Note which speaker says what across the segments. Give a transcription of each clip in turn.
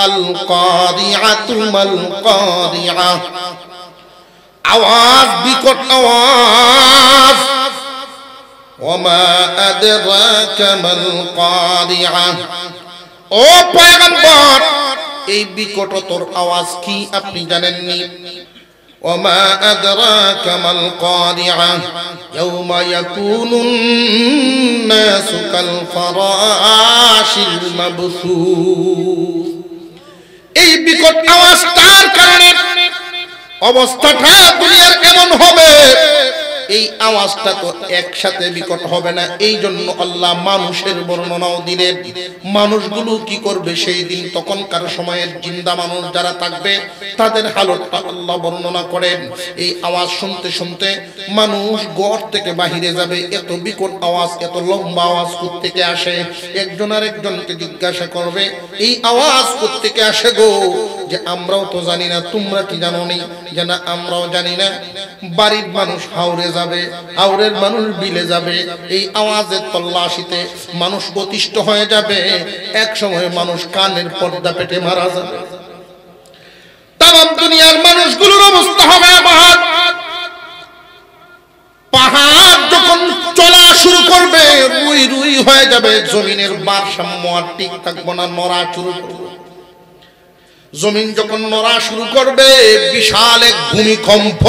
Speaker 1: আল কারিআতু মাল কারিআ, আওয়াজ, বিকট আওয়াজ। ওমা আদরাকা মাল কারিআ, ও পয়গম্বর এই বিকটতর আওয়াজ কি আপনি জানেননি? ওমা আদরাকা মাল কারিআ ইয়াওমা ইয়াকুনুন নাসু কাল ফারাশিল মাবসুস। এই বিকট আওয়াজটার কারণে অবস্থাটা দুনিয়ার এমন হবে, এই আওয়াজটা তো একসাথে বিকট হবে না। এই জন্য আল্লাহ মানুষের বর্ণনাও দিলেন। মানুষগুলো কি করবে সেই দিন? তখনকার সময়ের জিন্দা মানুষ যারা থাকবে তাদের হালতটা আল্লাহ বর্ণনা করেন। এই আওয়াজ শুনতে শুনতে মানুষ ঘর থেকে বাহিরে যাবে। এত বিকট আওয়াজ, এত লম্বা আওয়াজ কোত্থেকে আসে? একজন আর একজনকে জিজ্ঞাসা করবে, এই আওয়াজ কোত্থেকে আসে গো? যে আমরাও তো জানি না, তোমরা কি জানো নি? যে না, আমরাও জানি না। বাড়ির মানুষ হাওরে যাবে, হাওরের মানুষ বিলে যাবে। এই আওয়াজের তল্লাশিতে মানুষ অতিষ্ঠ হয়ে যাবে। এক সময় মানুষ কানের পর্দা পেটে মারা যাবে। তামাম দুনিয়ার মানুষগুলোর অবস্থা হবে পাহাড় যখন চলা শুরু করবে, রুই রুই হয়ে যাবে। জমিনের ভারসাম্য আর ঠিক থাকবে না, নড়া শুরু করবে। জমিন যখন নড়া শুরু করবে, বিশাল এক ভূমিকম্প।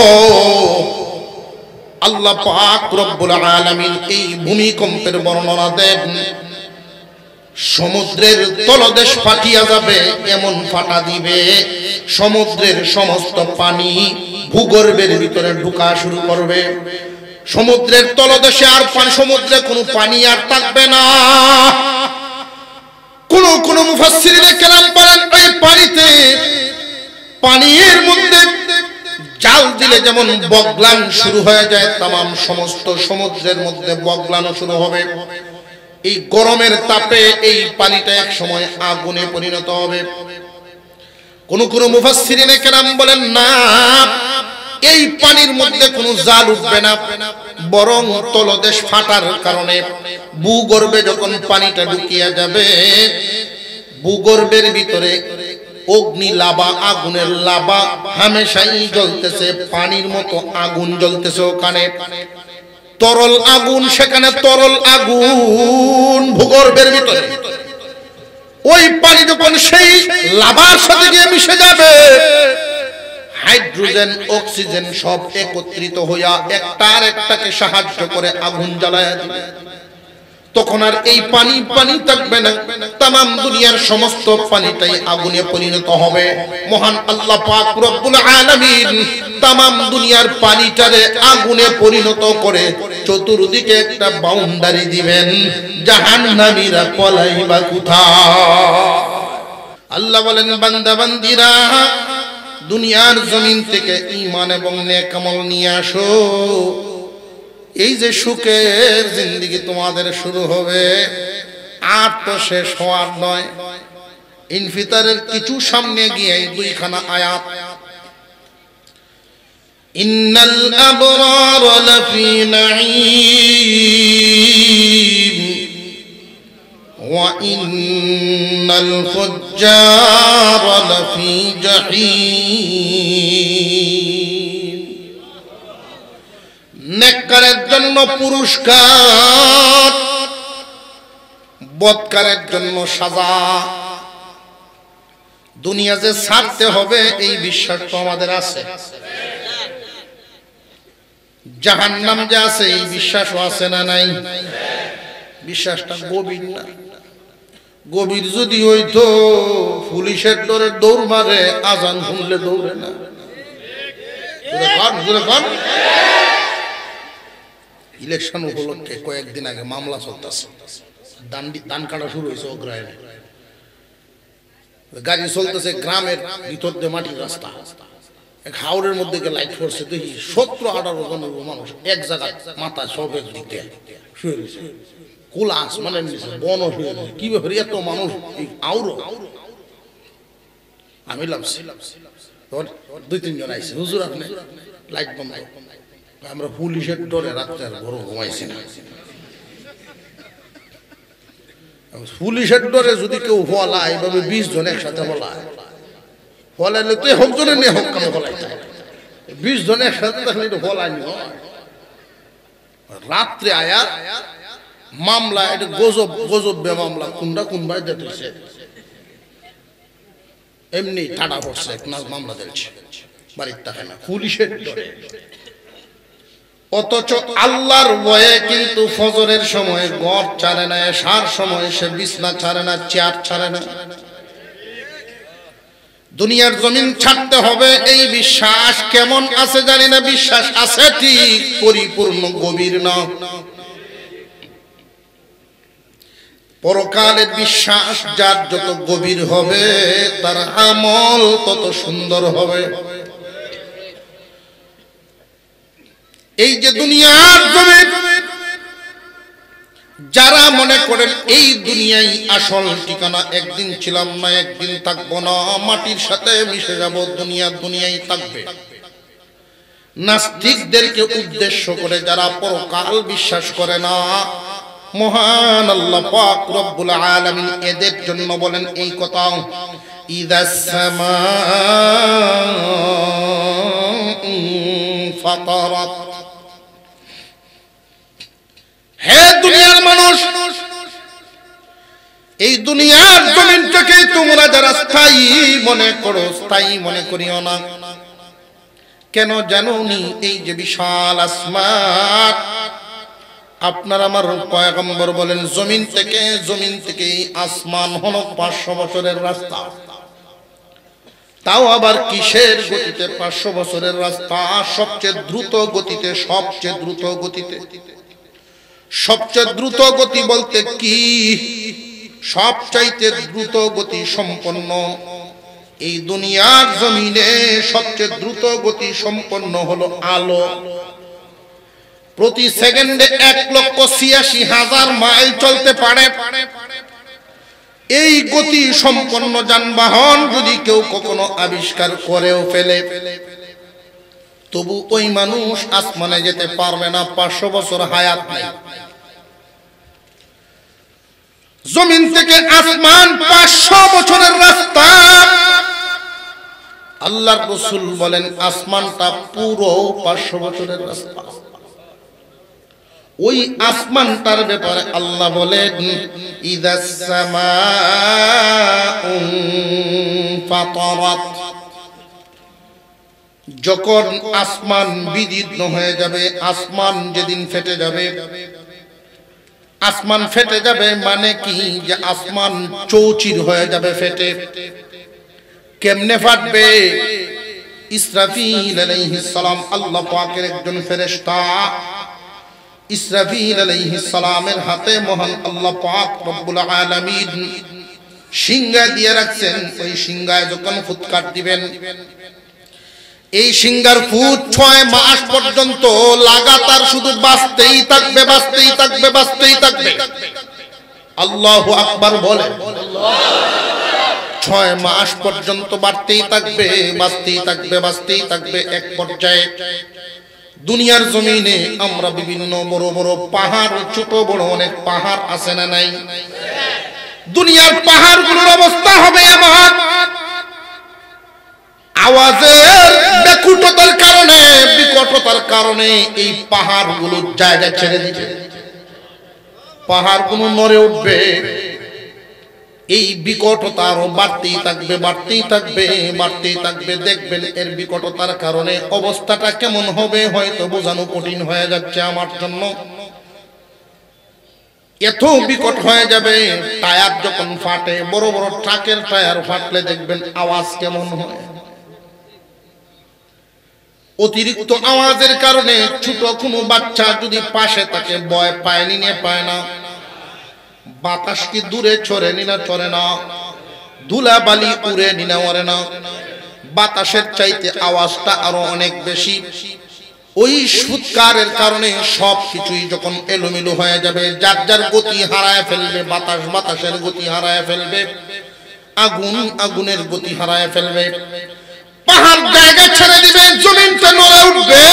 Speaker 1: আল্লাহ পাক রব্বুল আলামিন এই ভূমিকম্পের বর্ণনা দেন। সমুদ্রের তলদেশ ফাটিয়া যাবে, এমন ফাটা দিবে সমুদ্রের সমস্ত পানি ভূগর্ভের ভিতরে ঢোকা শুরু করবে। সমুদ্রের তলদেশে আর সমুদ্রে কোনো পানি আর থাকবে না। কোন মুফাসসিরিনে কেরাম বলেন, এই পানিতে, পানির মধ্যে জাল দিলে যেমন বগলান শুরু হয়ে যায়, তামাম সমস্ত সমুদ্রের মধ্যে বগলানো শুরু হবে। এই গরমের তাপে এই পানিটা এক সময় আগুনে পরিণত হবে। কোন মুফাসসিরিনে কেরাম বলেন, না, এই পানির মধ্যে কোনো জাল উঠবে না, বরং তলদেশ ফাটার কারণে ভূগর্ভে যখন পানিটা ঢুকিয়া যাবে, ভূগর্ভের ভিতরে অগ্নি লাভা, আগুনের লাভা হামেশাই জ্বলতেছে, পানির মতো আগুন জ্বলতেছে। ওখানে তরল আগুন, সেখানে তরল আগুন ভূগর্ভের ভিতরে। ওই পানি যখন সেই লাভার সাথে গিয়ে মিশে যাবে, হাইড্রোজেন, অক্সিজেন সব একত্রিত হইয়া একটার একটাকে সাহায্য করে আগুন জ্বালায়া দিবে। তখন আর এই পানি থাকবে না, তামাম দুনিয়ার সমস্ত পানিটাই আগুনে পরিণত হবে। মহান আল্লাহ পাক রব্বুল আলামিন তামাম দুনিয়ার পানিটারে আগুনে পরিণত করে চতুর্দিকে একটা বাউন্ডারি দিবেন। জাহান্নামীরা পলাইবা কোথায়? আল্লাহ বলেন, বান্দা বান্দিরা, দুনিয়ার জমিন থেকে ঈমান এবং নেক আমল নিয়ে আসো। এই যে সুখের জিন্দেগি তোমাদের শুরু হবে, আর তো শেষ হওয়ার নয়। ইনফিতারের কিছু সামনে গিয়ে দুইখানা আয়াত, ইন্নাল আবরার লাফি নাঈম ওয়া ইন্নাল ফুজ্জার লাফি জাহিম। নেককারের জন্য পুরস্কার, বদকারের জন্য সাজা। দুনিয়া যে ছাড়তে হবে এই বিশ্বাস তো আমাদের আছে। জাহান্নাম যে আছে এই বিশ্বাসও আছে না নাই? বিশ্বাসটা গভীর না। গভীর যদি হইতো পুলিশের ডরে দৌড় মারে, আজান শুনলে দৌড়ে না। ইলেকশন উপলক্ষে কয়েকদিন আগে মামলা চলতেছে, ধান কাটা শুরু হয়েছে অগ্রায়ণে। গাড়ি চলতেছে, গ্রামের ভিতর দিয়ে মাটির রাস্তা, এক হাওড়ের মধ্যে লাইট করছে, দেখি 17-18 জন মানুষ এক জায়গায় মাথা সবের দিকে শুয়ে রয়েছে, খোলা আসমানের নিচে বন শুয়ে রয়েছে। কি ব্যাপারে এত মানুষ? আউরো আমি লাভছি, 2-3 জন আইসে, হুজুর আপনি লাইট বন্ধ। আমরা পুলিশের ডরে রাত্রে আর ঘরে ঘুমাইছি না। পুলিশের ডরে যদি কেউ হলায় এভাবে 20 জন একসাথে হলায় হলাইলে তো হোক জনে নিয়ে হোক কেন হলাই 20 জন একসাথে থাকলে এটা হলাই নি রাত্রে আয়া মামলা এটা গজব গজব বে মামলা কোনটা কোন ভাই দিতেছে এমনি ঠাডা পড়ছে এক নাজ মামলা দিয়েছে বাড়ির থাকে না পুলিশের ডরে অথচ আল্লাহর ভয়ে কিন্তু ফজরের সময় ঘর ছাড়ে না এশার সময় সে বিছনা ছাড়ে না চেয়ার ছাড়ে না দুনিয়ার জমিন ছাড়তে হবে এই বিশ্বাস কেমন আছে জানি না বিশ্বাস আছে ঠিক পরিপূর্ণ গভীর না পরকালের বিশ্বাস যার যত গভীর হবে তার আমল তত সুন্দর হবে এই যে দুনিয়ার জমিন যারা মনে করেন এই দুনিয়ায় আসল ঠিকানা একদিন ছিলাম না একদিন থাকবো না মাটির সাথে মিশে যাব দুনিয়া দুনিয়ায় থাকবে নাস্তিকদেরকে উদ্দেশ্য করে যারা পরকাল বিশ্বাস করে না মহান আল্লাহ পাক রব্বুল আলামিন এদের জন্য বলেন এই কথা ইদাস সামাউ ফাতারাত হে দুনিয়ার মানুষ এই দুনিয়ার জমিনটাকে তোমরা যারা স্থায়ী মনে করো স্থায়ী মনে করিও না কেন জানো নি এই যে বিশাল আসমান আপনার আমার পয়গম্বর বলেন জমিন থেকে আসমান হলো 500 বছরের রাস্তা তাও আবার কিসের গতিতে 500 বছরের রাস্তা সবচেয়ে দ্রুত গতিতে সবচেয়ে দ্রুত গতি বলতে কি সবচাইতে দ্রুত গতি সম্পন্ন এই দুনিয়ার জমিনে সবচেয়ে দ্রুত গতি সম্পন্ন হলো আলো প্রতি সেকেন্ডে 1,86,000 মাইল চলতে পারে এই গতি সম্পন্ন যানবাহন যদি কেউ কখনো আবিষ্কার করেও ফেলে তবু ওই মানুষ আসমানে যেতে পারবে না 500 বছর হায়াত নাই জমিন থেকে আসমান 500 বছরের রাস্তা আল্লাহর রাসূল বলেন আসমানটা পুরো 500 বছরের রাস্তা ওই আসমানটার ব্যাপারে আল্লাহ বলেন ইদাস সামাউ ফাতারাত যখন আসমান বিদীর্ণ হয়ে যাবে আসমান যেদিন ফেটে যাবে আসমান ফেটে যাবে মানে কি যে আসমান চৌচির হয়ে যাবে ফেটে কেমনে ফাটবে ইসরাফিল আলাইহিস সালাম আল্লাহ পাকের একজন ফেরেশতা ইসরাফিল আলাইহিস সালামের হাতে মহান আল্লাহ পাক রব্বুল আলামিন সিংহা দিয়ে রাখছেন ওই সিংহায় যখন ফুৎকার দিবেন এই সিংহার ফুৎ 6 মাস পর্যন্ত লাগাতার শুধু বাজতেই থাকবে আল্লাহু আকবার বলে 6 মাস পর্যন্ত বাড়তেই থাকবে এক পর্যায়ে দুনিয়ার জমিনে আমরা বিভিন্ন বড় বড় পাহাড় ছোট বড় অনেক পাহাড় আছে না নাই দুনিয়ার পাহাড়গুলোর অবস্থা হবে এমন আওয়াজের বিকটতার কারণে এই পাহাড়গুলো জায়গা ছেড়ে দিবে পাহাড়গুলো নড়ে উঠবে এই বিকটতা আরো বাড়তেই থাকবে দেখবেন এর বিকটতার কারণে অবস্থাটা কেমন হবে হয়তো বোঝানো কঠিন হয়ে যাচ্ছে আমার জন্য এত বিকট হয়ে যাবে টায়ার যখন ফাটে বড় বড় ট্রাকের টায়ার ফাটলে দেখবেন আওয়াজ কেমন হয় অতিরিক্ত আওয়াজের কারণে ছোট কোনো বাচ্চা যদি পাশে থাকে ভয় পায় না বাতাস কি দূরে ছড়ে না ধুলা বালি উড়ে ওড়ে না বাতাসের চাইতে আওয়াজটা আরো অনেক বেশি ওই ফুৎকারের কারণে সবকিছুই যখন এলোমেলো হয়ে যাবে যার গতি হারায় ফেলবে বাতাসের গতি হারায় ফেলবে আগুনের গতি হারায় ফেলবে পাহাড় জায়গা ছেড়ে দিবে জমিনটা নড়ে উঠবে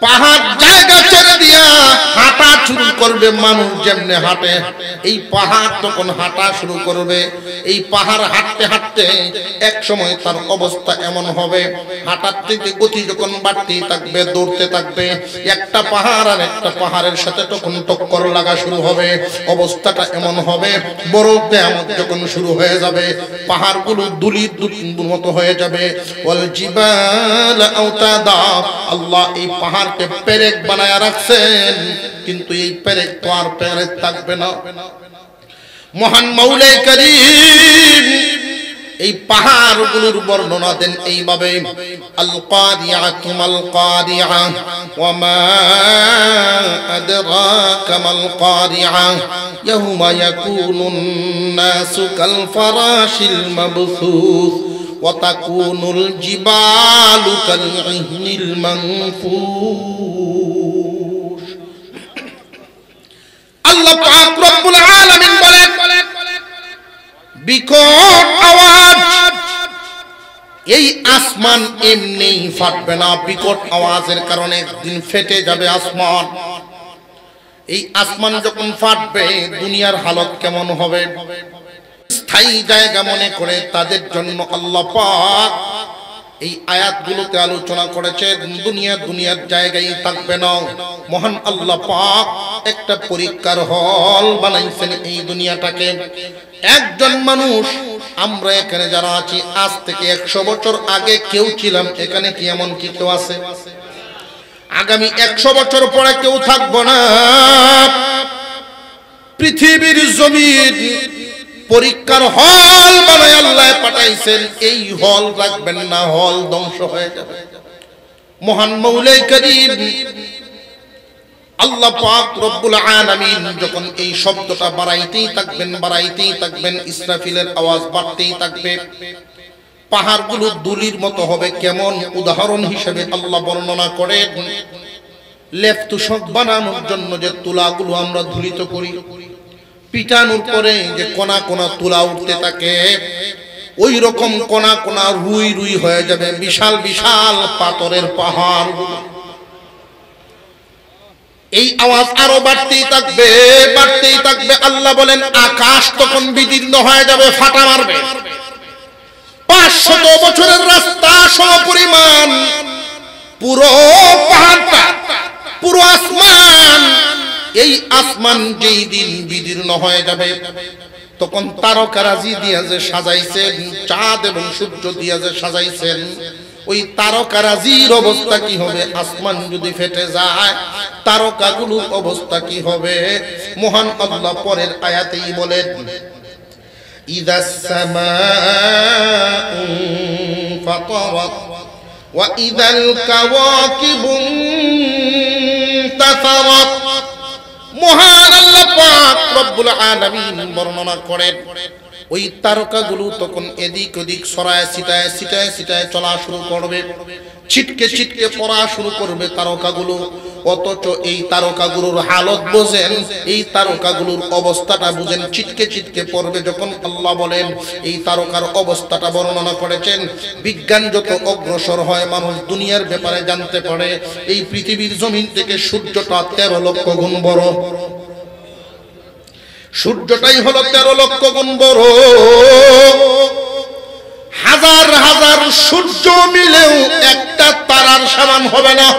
Speaker 1: পাহাড় জায়গা ছেড়ে দিয়া হাঁটা শুরু করবে। মানুষ যেমনে হাঁটে এই পাহাড় তখন হাঁটা শুরু করবে। এই পাহাড় হাঁটতে হাঁটতে এক সময় তার অবস্থা এমন হবে, হাঁটার থেকে গতি যখন বাড়তেই থাকবে, দৌড়তে থাকবে, একটা পাহাড় আর একটা পাহাড়ের সাথে তখন টক্কর লাগা শুরু হবে। অবস্থাটা এমন হবে, বড় কিয়ামত যখন শুরু হয়ে যাবে, পাহাড়গুলো দুলির মতো হয়ে যাবে। ওয়াল জিবাল আওতাদা, আল্লাহ এই পাহাড়কে পেরেক বানায়া রাখছেন, কিন্তু এই পেরেক তো আর পেরেক থাকবে না। মহান মাওলাই কারীম এই পাহাড়গুলোর বর্ণনা দেন এইভাবে, আল কারিআতু মাল কারিআ ওয়া মা আদরাকা মাল কারিআ ইয়াউমা ইয়াকুনুন নাসু কাল ফারাশিল মাবসুস ওয়া তাকুনুল জিবালু কাল ইহনিল মানফুশ। আল্লাহ পাক রব্বুল আলামিন বলেন, বিকট আওয়াজ, এই আসমান এমনি ফাটবে না, বিকট আওয়াজের কারণে একদিন ফেটে যাবে আসমান। এই আসমান যখন ফাটবে দুনিয়ার হালত কেমন হবে? স্থায়ী জায়গা মনে করে তাদের জন্য আল্লাহ পাক এই আয়াতগুলোতে আলোচনা করেছেন, দুনিয়ার জায়গায় থাকবে না। মহান আল্লাহ পাক একটা পরীক্ষার হল বানাইছেন এই দুনিয়াটাকে। একজন মানুষ, আমরা এখানে যারা আছি আজ থেকে 100 বছর আগে কেউ ছিলাম এখানে, কি এমন কি কেউ আছে? আগামী 100 বছর পরে কেউ থাকবো না। পৃথিবীর জমিন পরীক্ষার হল বানায় আল্লাহ পাঠাইছেন, এই হল রাখবেন না, হল ধ্বংস হয়ে যাবে। মহান মাওলাই কারীম আল্লাহ পাক রব্বুল আলামিন যখন এই শব্দটা বাড়াইতেই থাকবেন, ইসরাফিলের আওয়াজ বাড়তেই থাকবে, পাহাড়গুলো দুলির মতো হবে। কেমন? উদাহরণ হিসেবে আল্লাহ বর্ণনা করেন, লেপ তুষক বানানোর জন্য যে তুলাগুলো আমরা ধুলিত করি, পিটানোর পরে যে কোনা কোনা তুলা উঠতে থাকে, ওই রকম কোনা কোনা রুই রুই হয়ে যাবে বিশাল বিশাল পাথরের পাহাড়। এই আওয়াজ আরো বাড়তেই থাকবে। আল্লাহ বলেন আকাশ তখন বিদীর্ণ হয়ে যাবে, ফাটা মারবে। 500 বছরের রাস্তা সমপরিমাণ পুরো পাহাড়টা, পুরো আসমান, এই আসমান যেই দিন বিদীর্ণ হয়ে যাবে তখন তারকারাজি দিয়া যে সাজাইছেন, চাঁদ এবং সূর্য দিয়া যে সাজাইছেন, ওই তারকারাজির অবস্থা কি হবে? আসমান যদি ফেটে যায় তারকাগুলোর অবস্থা কি হবে? মহান আল্লাহ পরের আয়াতেই বলেন, ইদাস সামাউ ফাতারাত ওয়া ইদাল কাওয়াকিবু তাসারাত। মহান আল্লাহ পাক রব্বুল আলামিন বর্ণনা করেন, ওই তারকাগুলো তখন এদিক ওদিক ছড়ায় ছিটায় চলা শুরু করবে, ছিটকে ছিটকে পড়া শুরু করবে তারকাগুলো। অথচ এই তারকাগুলোর হালত বোঝেন, এই তারকাগুলোর অবস্থাটা বুঝেন, ছিটকে ছিটকে পড়বে যখন আল্লাহ বলেন এই তারকার অবস্থাটা বর্ণনা করেছেন। বিজ্ঞান যত অগ্রসর হয়, মানুষ দুনিয়ার ব্যাপারে জানতে পারে, এই পৃথিবীর জমিন থেকে সূর্যটা 13 লক্ষ গুণ বড়। সূর্যটাই হলো 13 লক্ষ গুণ বড়। হাজার হাজার সূর্য মিলেও একটা তারার সমান হবে না।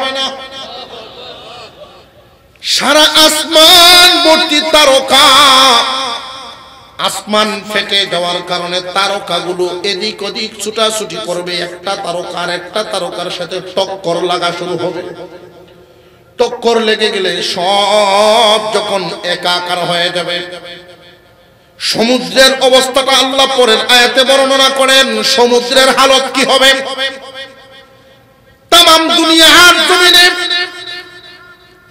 Speaker 1: সারা আসমান ভর্তি তারকা। আসমান ফেটে যাওয়ার কারণে তারকাগুলো এদিক ওদিক ছুটাছুটি করবে, একটা তারকার সাথে টক্কর লাগা শুরু হবে। টক্কর লেগে গেলে সব যখন একাকার হয়ে যাবে, সমুদ্রের অবস্থাটা আল্লাহ পরের আয়াতে বর্ণনা করেন, সমুদ্রের হালত কি হবে? তামাম দুনিয়ার জমিনে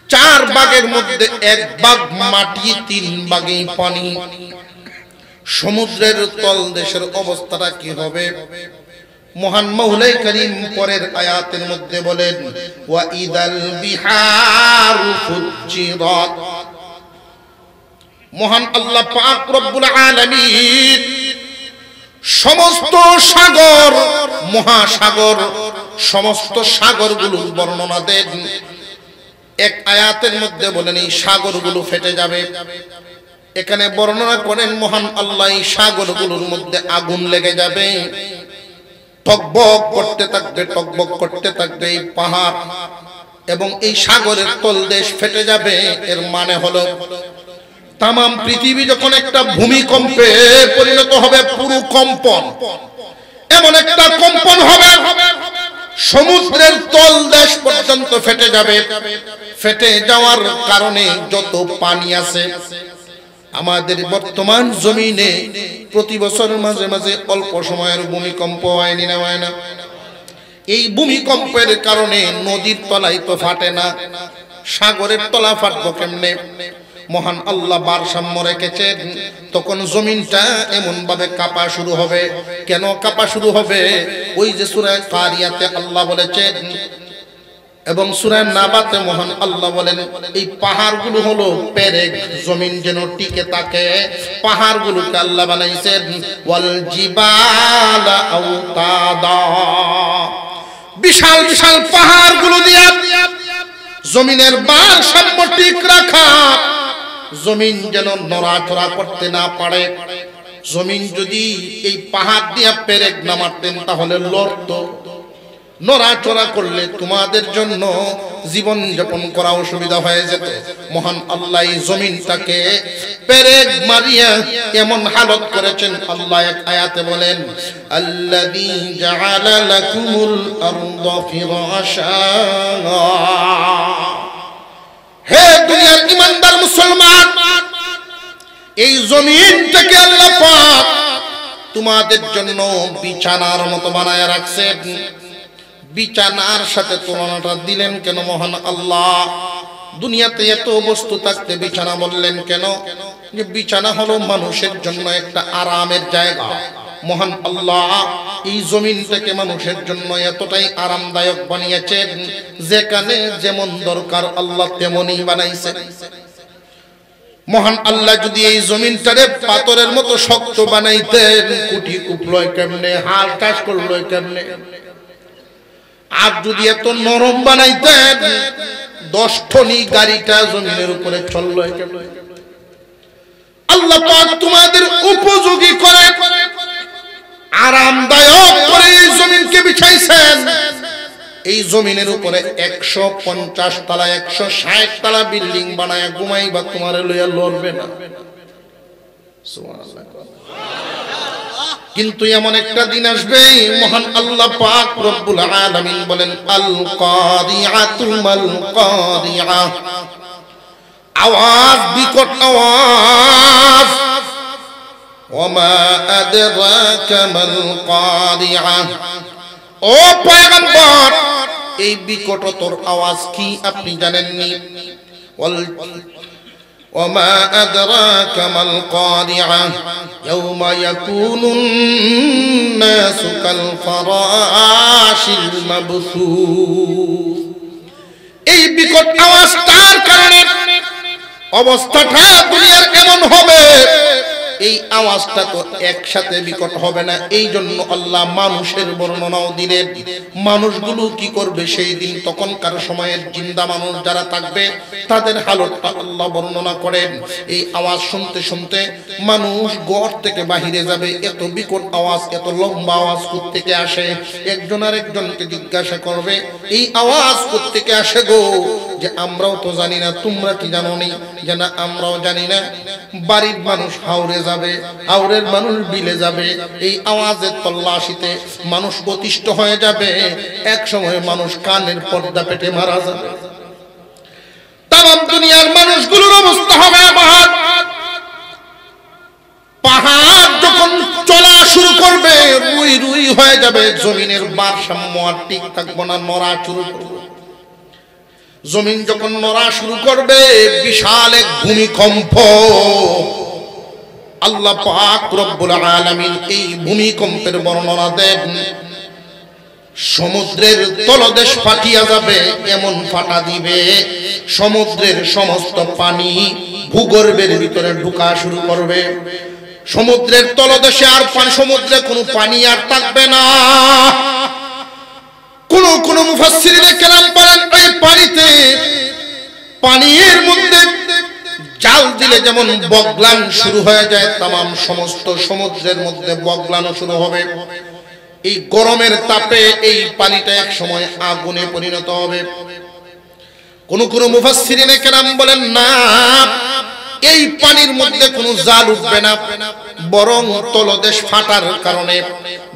Speaker 1: 4 ভাগের মধ্যে 1 ভাগ মাটি, 3 ভাগই পানি। সমুদ্রের তল দেশের অবস্থাটা কি হবে? মহান মাওলাই কারীম পরের আয়াতের মধ্যে বলেন, ওয়া ইদাল বিহারু ফুজ্জিরাত। মহান আল্লাহ পাক রব্বুল আলামিন সমস্ত সাগর, মহাসাগর, সমস্ত সাগরগুলোর বর্ণনা দেন। এক আয়াতের মধ্যে বলেন এই সাগরগুলো ফেটে যাবে। এখানে বর্ণনা করেন মহান আল্লাহ এই সাগরগুলোর মধ্যে আগুন লেগে যাবে, টকবক করতে থাকবে, টকবক করতে থাকবে এই পাহাড় এবং এই সাগরের তলদেশ ফেটে যাবে। এর মানে হলো তাম পৃথিবী যখন একটা ভূমিকম্পে পরিণত হবে, পুরো কম্পন, এমন একটা কম্পন হবে সমুদ্রের তলদেশ পর্যন্ত ফেটে যাবে। ফেটে যাওয়ার কারণে যত পানি আছে আমাদের বর্তমান জমিনে প্রতি বছর মাঝে মাঝে অল্প সময়ের ভূমিকম্প হয়নি না, হয় না? এই ভূমিকম্পের কারণে নদীর তলায় তো ফাটে না, সাগরের তলা ফাটবো কেমনে? মহান আল্লাহ ভারসাম্য রেখেছেন। তখন জমিনটা এমন ভাবে কাঁপা শুরু হবে। কেন কাঁপা শুরু হবে? ওই যে সূরা কারিয়াতে আল্লাহ বলেছেন এবং সূরা নাবাতে মহান আল্লাহ বলেন এই পাহাড়গুলো হলো পেরেক, জমিন যেন টিকে থাকে পাহাড়গুলোকে আল্লাহ বানাইছেন ওয়াল জিবালা আওতাদা, বিশাল বিশাল পাহাড়গুলো দিয়ে জমিনের ভারসাম্য ঠিক রাখা, জমিন যেন নড়াচড়া করতে না পারে। জমিন যদি এই পাহাড় দিয়ে পেরেক না মারতেন তাহলে লড়তো, নড়াচড়া করলে তোমাদের জন্য জীবন যাপন করা অসুবিধা হয়ে যেত। মহান আল্লাহ এই জমিনটাকে পেরেক মারিয়া এমন হালত করেছেন। আল্লাহ এক আয়াতে বলেন আল্লাযী জাআলা লাকুমুল আরদা ফিরাশা। হে দুনিয়ার ইমানদার মুসলমান, এই জমিনটাকে আল্লাহ পাক তোমাদের জন্য বিছানার মতো বানায় রাখছেন। বিছানার সাথে তুলনাটা দিলেন কেন মহান আল্লাহ? দুনিয়াতে এত বস্তু থাকতে বিছানা বললেন কেন? যে বিছানা হলো মানুষের জন্য একটা আরামের জায়গা। মহান আল্লাহ এই জমিনটাকে মানুষের জন্য এতটাই আরামদায়ক বানিয়েছেন, যেখানে যেমন দরকার আল্লাহ তেমনই বানাইছেন। মহান আল্লাহ যদি এই জমিনটারে পাথরের মতো শক্ত বানাইতেন, কুটি কুপলয় কেমনে, হাল কাজ করলো কেমনে, আর যদি এত নরম বানাইতেন 10 টনি গাড়িটা জমিনের উপরে চললো কেমনে? আল্লাহ পাক তোমাদের উপযোগী করে আরামদায়ক করে এই জমিনকে বিছাইছেন। এই জমিনের উপরে 150 তলা 160 তলা বিল্ডিং বানায় ঘুমাইবা, তোমারে লইয়া লড়বে না। সুবহানাল্লাহ। কিন্তু এমন একটা দিন আসবে মহান আল্লাহ পাক রব্বুল আলামিন বলেন আল কারিআতু মাল কারিআ, আওয়াজ, বিকট আওয়াজ। ওমা আদরাকা মাল কারিআ, ও পয়গম্বর এই বিকটতর আওয়াজ কি আপনি জানেননি? ওমা আদরাকা মাল কারিআ ইয়াওমা ইয়াকুনুন নাসু কাল ফারাশিল মাবসুস। এই বিকট আওয়াজটার কারণে অবস্থাটা দুনিয়ার এমন হবে, এই আওয়াজটা তো একসাথে বিকট হবে না। এই জন্য আল্লাহ মানুষের বর্ণনাও দিলেন। মানুষগুলো কি করবে সেই দিন? তখনকার সময়ের জিন্দা মানুষ যারা থাকবে তাদের হালতটা আল্লাহ বর্ণনা করেন। এই আওয়াজ শুনতে শুনতে মানুষ ঘর থেকে বাহিরে যাবে, এত বিকট আওয়াজ, এত লম্বা আওয়াজ কোত্থেকে আসে? একজন আর একজনকে জিজ্ঞাসা করবে এই আওয়াজ কোত্থেকে আসে গো? যে আমরাও তো জানি না, তোমরা কি জানো নি? যে না আমরাও জানি না। বাড়ির মানুষ হাওরে যাবে, হাওরের মানুষ বিলে যাবে, এই আওয়াজের তল্লাশিতে মানুষ অতিষ্ঠ হয়ে যাবে। এক সময় মানুষ কানের পর্দা পেটে মারা যাবে। তাম দুনিয়ার মানুষগুলোর অবস্থা হবে পাহাড় যখন চলা শুরু করবে রুই রুই হয়ে যাবে, জমিনের ভারসাম্য আর ঠিক থাকবে না, নড়া শুরু করবে। জমিন যখন নড়া শুরু করবে বিশাল এক ভূমিকম্প। আল্লাহ পাক রব্বুল আলামিন এই ভূমিকম্পের বর্ণনা দেন। সমুদ্রের তলদেশ ফাটিয়া যাবে, এমন ফাটা দিবে সমুদ্রের সমস্ত পানি ভূগর্ভের ভিতরে ঢোকা শুরু করবে। সমুদ্রের তলদেশে আর সমুদ্রে কোনো পানি আর থাকবে না। কোন মুফাসসিরিনে কেরাম বলেন এই পানিতে পানির মধ্যে জাল দিলে যেমন বগলান শুরু হয়ে যায়, তামাম সমস্ত সমুদ্রের মধ্যে বগলানো শুরু হবে। এই গরমের তাপে এই পানিটা এক সময় আগুনে পরিণত হবে। কোন কোন মুফাসসিরিনে কেরাম বলেন না, এই পানির মধ্যে কোনো জাল উঠবে না, বরং তলদেশ ফাটার কারণে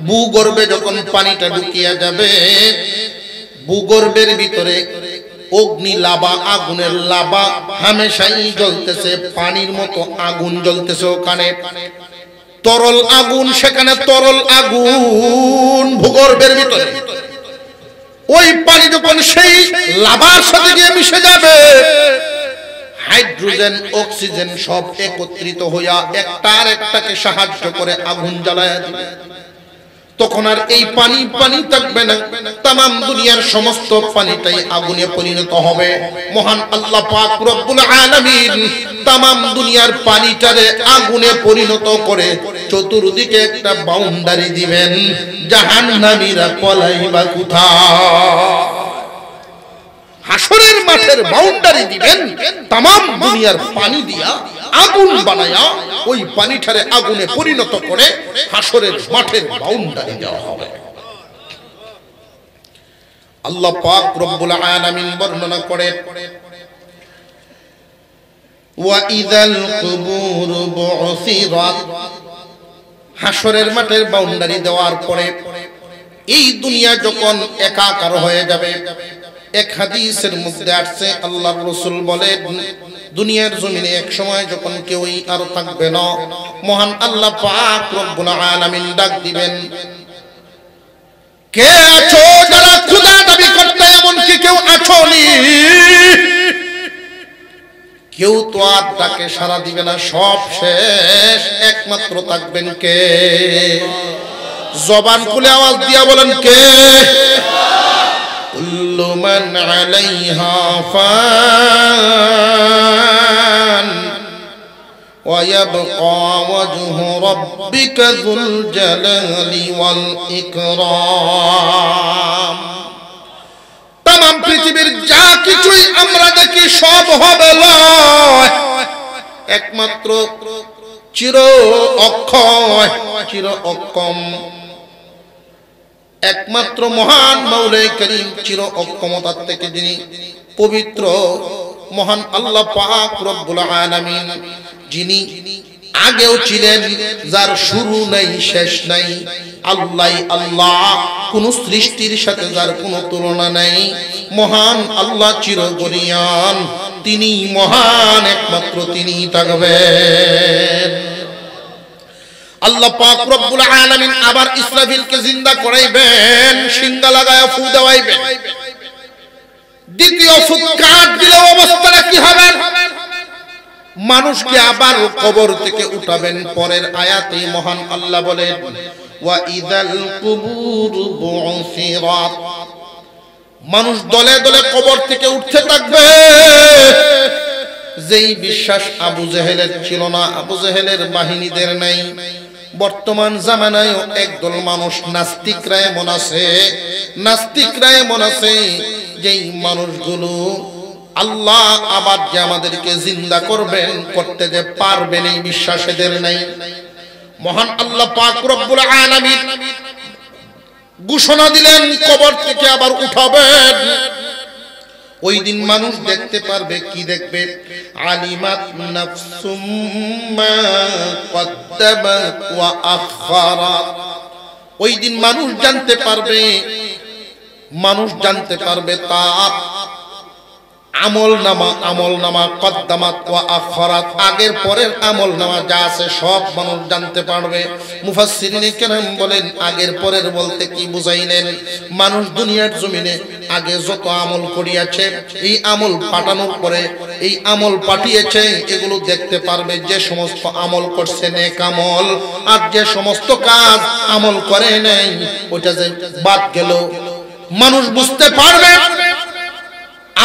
Speaker 1: ভূগর্ভে যখন পানিটা ঢুকিয়া যাবে, ভূগর্ভের ভিতরে অগ্নি লাভা, আগুনের লাভা হামেশাই জ্বলতেছে, পানির মতো আগুন জ্বলতেছে ওখানে, তরল আগুন, সেখানে তরল আগুন ভূগর্ভের ভিতরে। ওই পানি যখন সেই লাভার সাথে গিয়ে মিশে যাবে, হাইড্রোজেন অক্সিজেন সব একত্রিত হইয়া একটার একটাকে সাহায্য করে আগুন জ্বালায়া দিবে। তখন আর এই পানি পানি থাকবে না, তামাম দুনিয়ার সমস্ত পানিটাই আগুনে পরিণত হবে। মহান আল্লাহ পাক রব্বুল আলামিন তামাম দুনিয়ার পানিটারে আগুনে পরিণত করে চতুর্দিকে একটা বাউন্ডারি দিবেন, জাহান্নামীরা পলাইবা কোথায়। হাসরের মাঠের বাউন্ডারি দিবেন, তামাম দুনিয়ার পানি দিয়া আগুন বানায়া ওই পানিটারে আগুনে পরিণত করে হাসরের মাঠের বাউন্ডারি দেওয়া হবে। আল্লাহ পাক রব্বুল আলামিন বর্ণনা করেন, ওয়া ইযাল কুবুর বুসিরাত, হাসরের মাঠের বাউন্ডারি দেওয়ার পরে এই দুনিয়া যখন একাকার হয়ে যাবে। এক হাদিসের মধ্যে আসছে, আল্লাহর রাসূল বলেন, দুনিয়ার জমিনে এক সময় যখন কেউই আর থাকবে না, মহান আল্লাহ পাক রব্বুল আলামিন ডাক দিবেন, কে আছো যারা খোদা দাবি করতে, এমন কি কেউ আছো নি? কেউ তো আর ডাকে সাড়া দিবে না, সব শেষ, একমাত্র থাকবেন কে? জবান খুলে আওয়াজ দিয়া বলেন, কে? কুল্লু মান আলাইহা ফান ওয়া ইয়াবকা ওয়াজহু রাব্বিকা যুল জালালি ওয়াল ইকরাম। তামাম পৃথিবীর যা কিছুই আমরা দেখি সব হবে লয়, একমাত্র চির অক্ষয়, চির অক্ষম, একমাত্র মহান মাওলাই করিম চির অক্ষমতার থেকে যিনি পবিত্র, মহান আল্লাহ পাক রব্বুল আলামিন, যিনি আগেও ছিলেন, যার শুরু নাই শেষ নাই, আল্লাহ আল্লাহ, কোন সৃষ্টির সাথে যার কোনো তুলনা নাই, মহান আল্লাহ চিরগরিয়ান, তিনি মহান, একমাত্র তিনি থাকবেন। আল্লাহ পাক রব্বুল আলামিন আবার ইসরাফিলকে জিন্দা করাইবেন, সিংহা লাগায়া ফু দেওয়াইবেন। দ্বিতীয় ফুৎকার দিলে অবস্থাটা কি হবে? মানুষকে আবার কবর থেকে উঠাবেন। পরের আয়াতে মহান আল্লাহ বলেন, ওয়া ইযাল কুবুর বুসিরাত, মানুষ দলে দলে কবর থেকে উঠতে থাকবে। যেই বিশ্বাস আবু জেহেলের ছিল না, আবু জেহেলের বাহিনীদের নাই, বর্তমান জামানায় একদল মানুষ নাস্তিকরা এমন আছে, নাস্তিকরা এমন আছে, যেই মানুষগুলো আল্লাহ আবার যে আমাদেরকে জিন্দা করবেন, করতে যে পারবেন এই বিশ্বাস এদের নাই। মহান আল্লাহ পাক রব্বুল আলামিন ঘোষণা দিলেন, কবর থেকে আবার উঠাবেন। ওই দিন মানুষ দেখতে পারবে, কি দেখবে? আলিমাত নাফসুম মা কদ্দামাত ওয়া আখারাত। ওই দিন মানুষ জানতে পারবে, মানুষ জানতে পারবে তার আমলনামা কদ্দামাত ওয়া আখারাত, আগের পরের আমলনামা যা আছে সব মানুষ জানতে পারবে। মুফাসসিরিনে কেরাম বলেন, আগের পরের বলতে কি বুঝাইলেন? মানুষ দুনিয়ার জমিনে আগে যত আমল করিয়াছে, এই আমল পাঠানোর পরে এই আমল পাঠিয়েছে, এগুলো দেখতে পারবে। যে সমস্ত আমল করছে নেক আমল, আর যে সমস্ত কাজ আমল করে নাই, ওটা যে বাদ গেল, মানুষ বুঝতে পারবে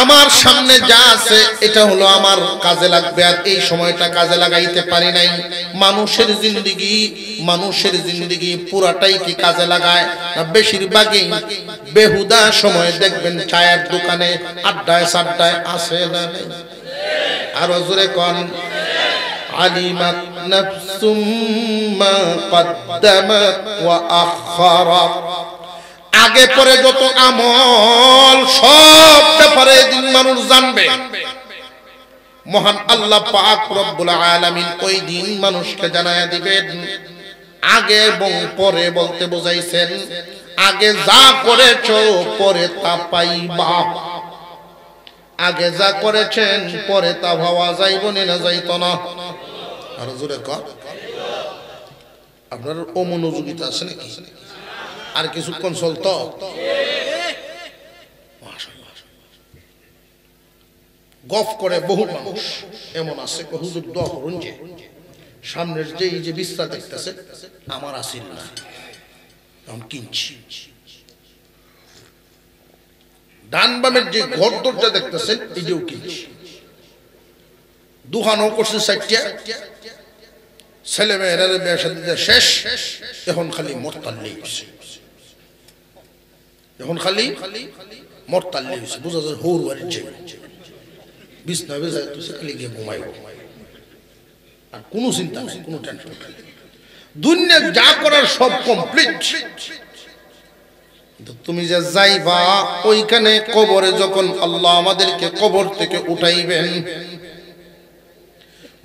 Speaker 1: আমার সামনে যা আছে এটা হলো আমার কাজে লাগবে, আর এই সময়টা কাজে লাগাইতে পারি নাই। মানুষের জিন্দেগি পুরাটাই কি কাজে লাগায় না? বেশিরভাগই বেহুদা সময় দেখবেন চায়ের দোকানে, আড্ডায় সাড্ডায় আছে না? আরো জোরে কোন আলিমাত নাফসুম মা কদ্দামাত ওয়া আখারাত আগে পরে যত আমল সব ব্যাপারে দিন মানুষ জানবে মহান আল্লাহ পাক রব্বুল আলামিন ওই দিন মানুষকে জানায়া দিবেন আগে এবং পরে বলতে বোঝাইছেন আগে যা করেছো পরে তা পাইবা আগে যা করেছেন পরে তা ভাবা যাইব না যাইত না আর জোরে কর আপনার অমনোযোগিতা আছে নাকি আর কিছুক্ষণ চলতো গফ করে বহু মানুষ এমন আছে হুজুর দোয়া করুন যে সামনের যে এই যে বিস্তার দেখতেছে আমার আসিল না আমি কিনছি ডান বামের যে ঘর দরজা দেখতেছেন এটাও কিনছি দুহানো করছে সাইটটা ছেলে মেয়েরা বিয়ে শাদী শেষ এখন খালি মরতাল্লি হইছে এখন খালি মরতাল্লি হইছে বুঝা যায় হৌর বাড়ির যে বিছনা বেজায় তো খালি গিয়ে ঘুমাইব আর কোনো চিন্তা নাই কোনো টেনশন নাই দুনিয়া যা করার সব কমপ্লিট তুমি যে যাইবা ওইখানে কবরে যখন আল্লাহ আমাদেরকে কবর থেকে উঠাইবেন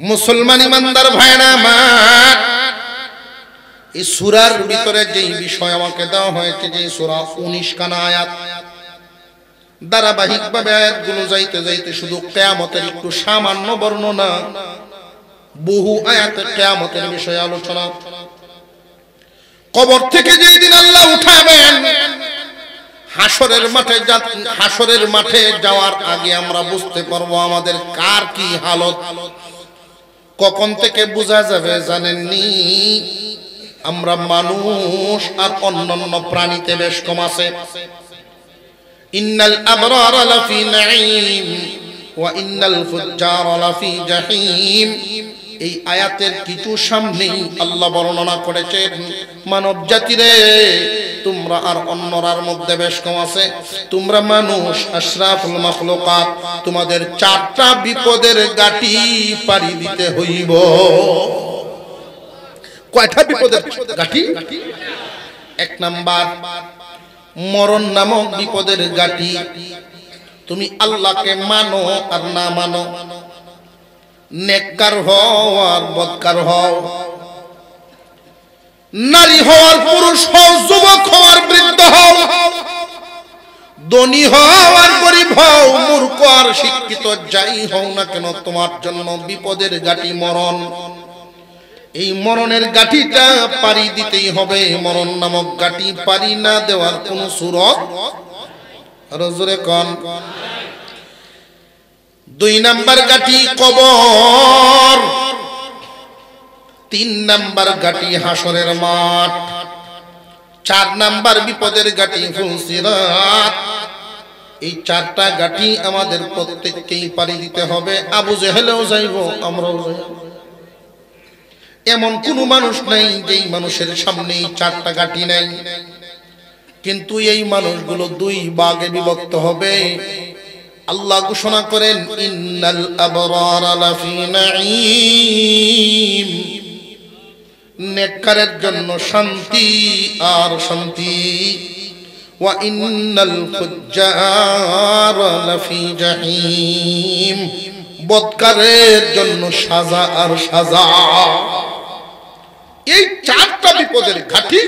Speaker 1: মুসলমান ইমানদার ভাইরা আমার এই সূরার ভিতরে যেই বিষয় আমাকে দেওয়া হয়েছে যে সূরা 19 খানা আয়াত ধারাবাহিকভাবে আয়াতগুলো যাইতে যাইতে শুধু কিয়ামতের একটু সামান্য বর্ণনা বহু আয়াতে কিয়ামতের বিষয়ে আলোচনা কবর থেকে যেই দিন আল্লাহ উঠাবেন হাসরের মাঠে যাওয়ার আগে আমরা বুঝতে পারবো আমাদের কার কি হালত কখন থেকে বোঝা যাবে জানেননি আমরা মানুষ আর অন্যান্য প্রাণীতে বেশ কম আছে ইন্নাল আবরারা লাফি নাঈম ওয়া ইন্নাল ফুজ্জারা লাফি জাহিম এই আয়াতের কিছু সামনেই আল্লাহ বর্ণনা করেছেন মানব জাতিরে তোমরা আর অন্যরার মধ্যে বেশ কম আছে তোমরা মানুষ আশরাফুল মাখলুকাত তোমাদের চারটা বিপদের গাটি পাড়ি দিতে হইব কয়টা বিপদের গাটি এক নাম্বার মরণ নামক বিপদের গাটি তুমি আল্লাহকে মানো আর না মানো নেককার হও আর বদকার হও নারী হও আর পুরুষ হও যুবক হও আর বৃদ্ধ হও ধনী হও আর গরিব হও মূর্খ আর শিক্ষিত যাই হও না কেন তোমার জন্য বিপদের গাটি মরণ এই মরণের গাটিটা পাড়ি দিতেই হবে মরণ নামক গাটি পাড়ি না দেওয়ার কোনো সুরত রজরে কোন দুই নাম্বার গাটি কবর তিন নাম্বার গাটি হাসরের মাঠ চার নাম্বার বিপদের গাটি ফুলসিরাত এই চারটা গাটি আমাদের প্রত্যেককেই পাড়ি দিতে হবে আবু জেহেলও যাইব আমরাও যাইব এমন কোন মানুষ নাই যেই মানুষের সামনে এই চারটা গাটি নাই কিন্তু এই মানুষগুলো দুই ভাগে বিভক্ত হবে আল্লাহ ঘোষণা করেন ইন্নাল আবরারা লাফি নাঈম নেককারের জন্য শান্তি আর শান্তি ওয়া ইন্নাল ফুজ্জারা লাফি জাহিম বদকারের জন্য সাজা আর সাজা এই চারটা বিপদের ঘাটি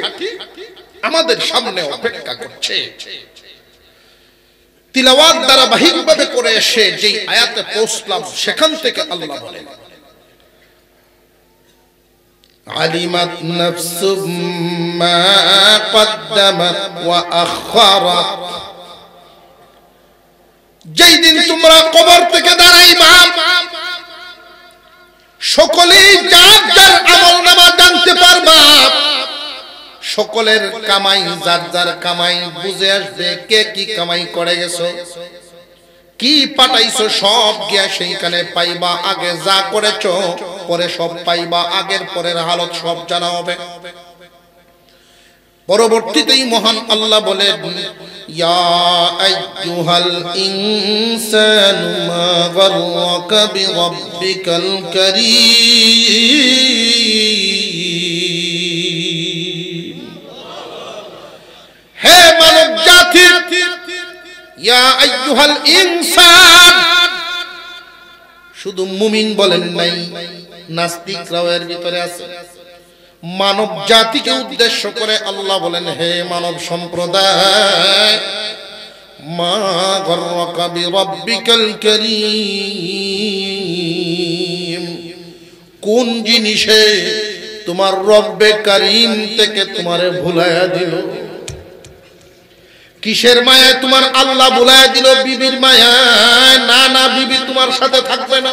Speaker 1: আমাদের সামনে অপেক্ষা করছে তিলাওয়াত ধারাবাহিকভাবে করে এসে যেই আয়াতে পৌঁছলাম সেখান থেকে আল্লাহ বলেন আলিমাত নাফসুম মা কদ্দামাত ওয়া আখারাত যেই দিন তোমরা কবর থেকে দাঁড়াইবা সকলেই যার যার আমলনামা জানতে পারবা সকলের কামাই যার যার কামাই বুঝে আসবে কে কি কামাই করে গেছো কি পাঠাইছো সব গিয়া সেইখানে পাইবা আগে যা করেছো পরে সব পাইবা আগের পরের হালত সব জানা হবে পরবর্তীতেই মহান আল্লাহ বলেন ইয়া আইয়ুহাল ইনসানু মা গাররাকা বিরাব্বিকাল কারীম। হে মানব জাতি, ইয়া আইয়ুহাল ইনসান, শুধু মুমিন বলেন নাই, নাস্তিকরাও এর ভিতরে আছে। মানব জাতিকে উদ্দেশ্য করে আল্লাহ বলেন, হে মানব সম্প্রদায়, মা গাররাকা বিরাব্বিকাল কারীম, কোন জিনিসে তোমার রব্বে কারীম থেকে তোমারে ভুলাইয়া দিল? কিসের মায়ায় তোমার আল্লাহ ভুলাইয়া দিল? বিবির মায়ায়? না না, বিবি তোমার সাথে থাকবে না।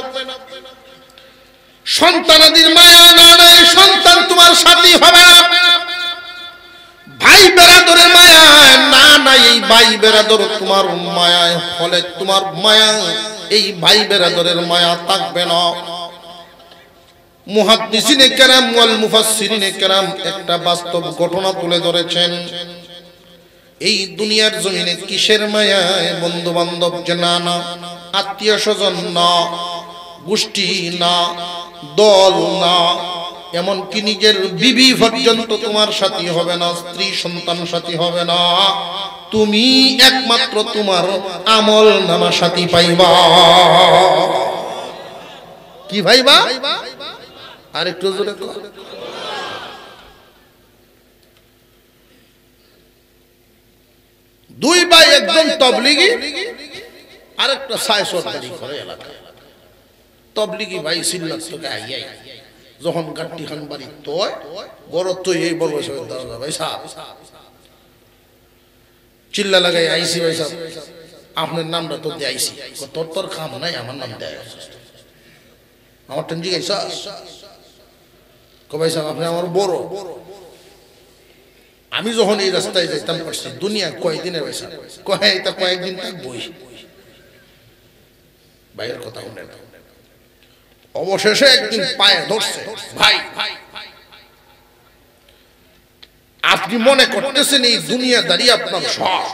Speaker 1: সন্তানাদির মায়ায়? না না, সন্তান তোমার সাথী হবে না। ভাই বেরাদরের মায়ায়? না না, এই ভাই বেরাদর তোমার মায়ায় হলে তোমার মায়া, এই ভাই বেরাদরের মায়া থাকবে না। মুহাদ্দিসিনে কেরাম ওয়াল মুফাসসিরিনে কেরাম একটা বাস্তব ঘটনা তুলে ধরেছেন। এই দুনিয়ার জমিনে কিসের মায়ায়? বন্ধু বান্ধব যে না না, আত্মীয় স্বজন না, গোষ্ঠী না, দল না, এমনকি নিজের বিবি পর্যন্ত তোমার সাথী হবে না, স্ত্রী সন্তান সাথী হবে না। তুমি একমাত্র তোমার আমল নামা সাথী পাইবা। কি ভাইবা? আরেকটু জোরে কর। দুই ভাই, একজন তবলিগি আরেকটা সায় সরকারি করে এলাকায়। তবলিগি ভাই সিল্লাত থেকে আইয়াই যখন গাট্টি খান বাড়ি তোয় বড় তো এই বড় দরজা, ভাই সাহেব চিল্লা লাগাই, আইসি ভাই সাহেব আপনার নামটা তো দিয়ে আইসি। তোর তোর কাম নাই, আমার নাম দেয়, আমার টেনজি গাইছা ভাই সাহেব আপনি আমার বড়। আমি যখন এই রাস্তায় যেতাম করছি, দুনিয়া কয়েকদিনের পয়সা কয়েকদিন থাকবই, ভাইয়ের কথা শুনে অবশেষে একদিন পায়ে ধরছে, ভাই আপনি মনে করতেছেন এই দুনিয়াদারি আপনার সব,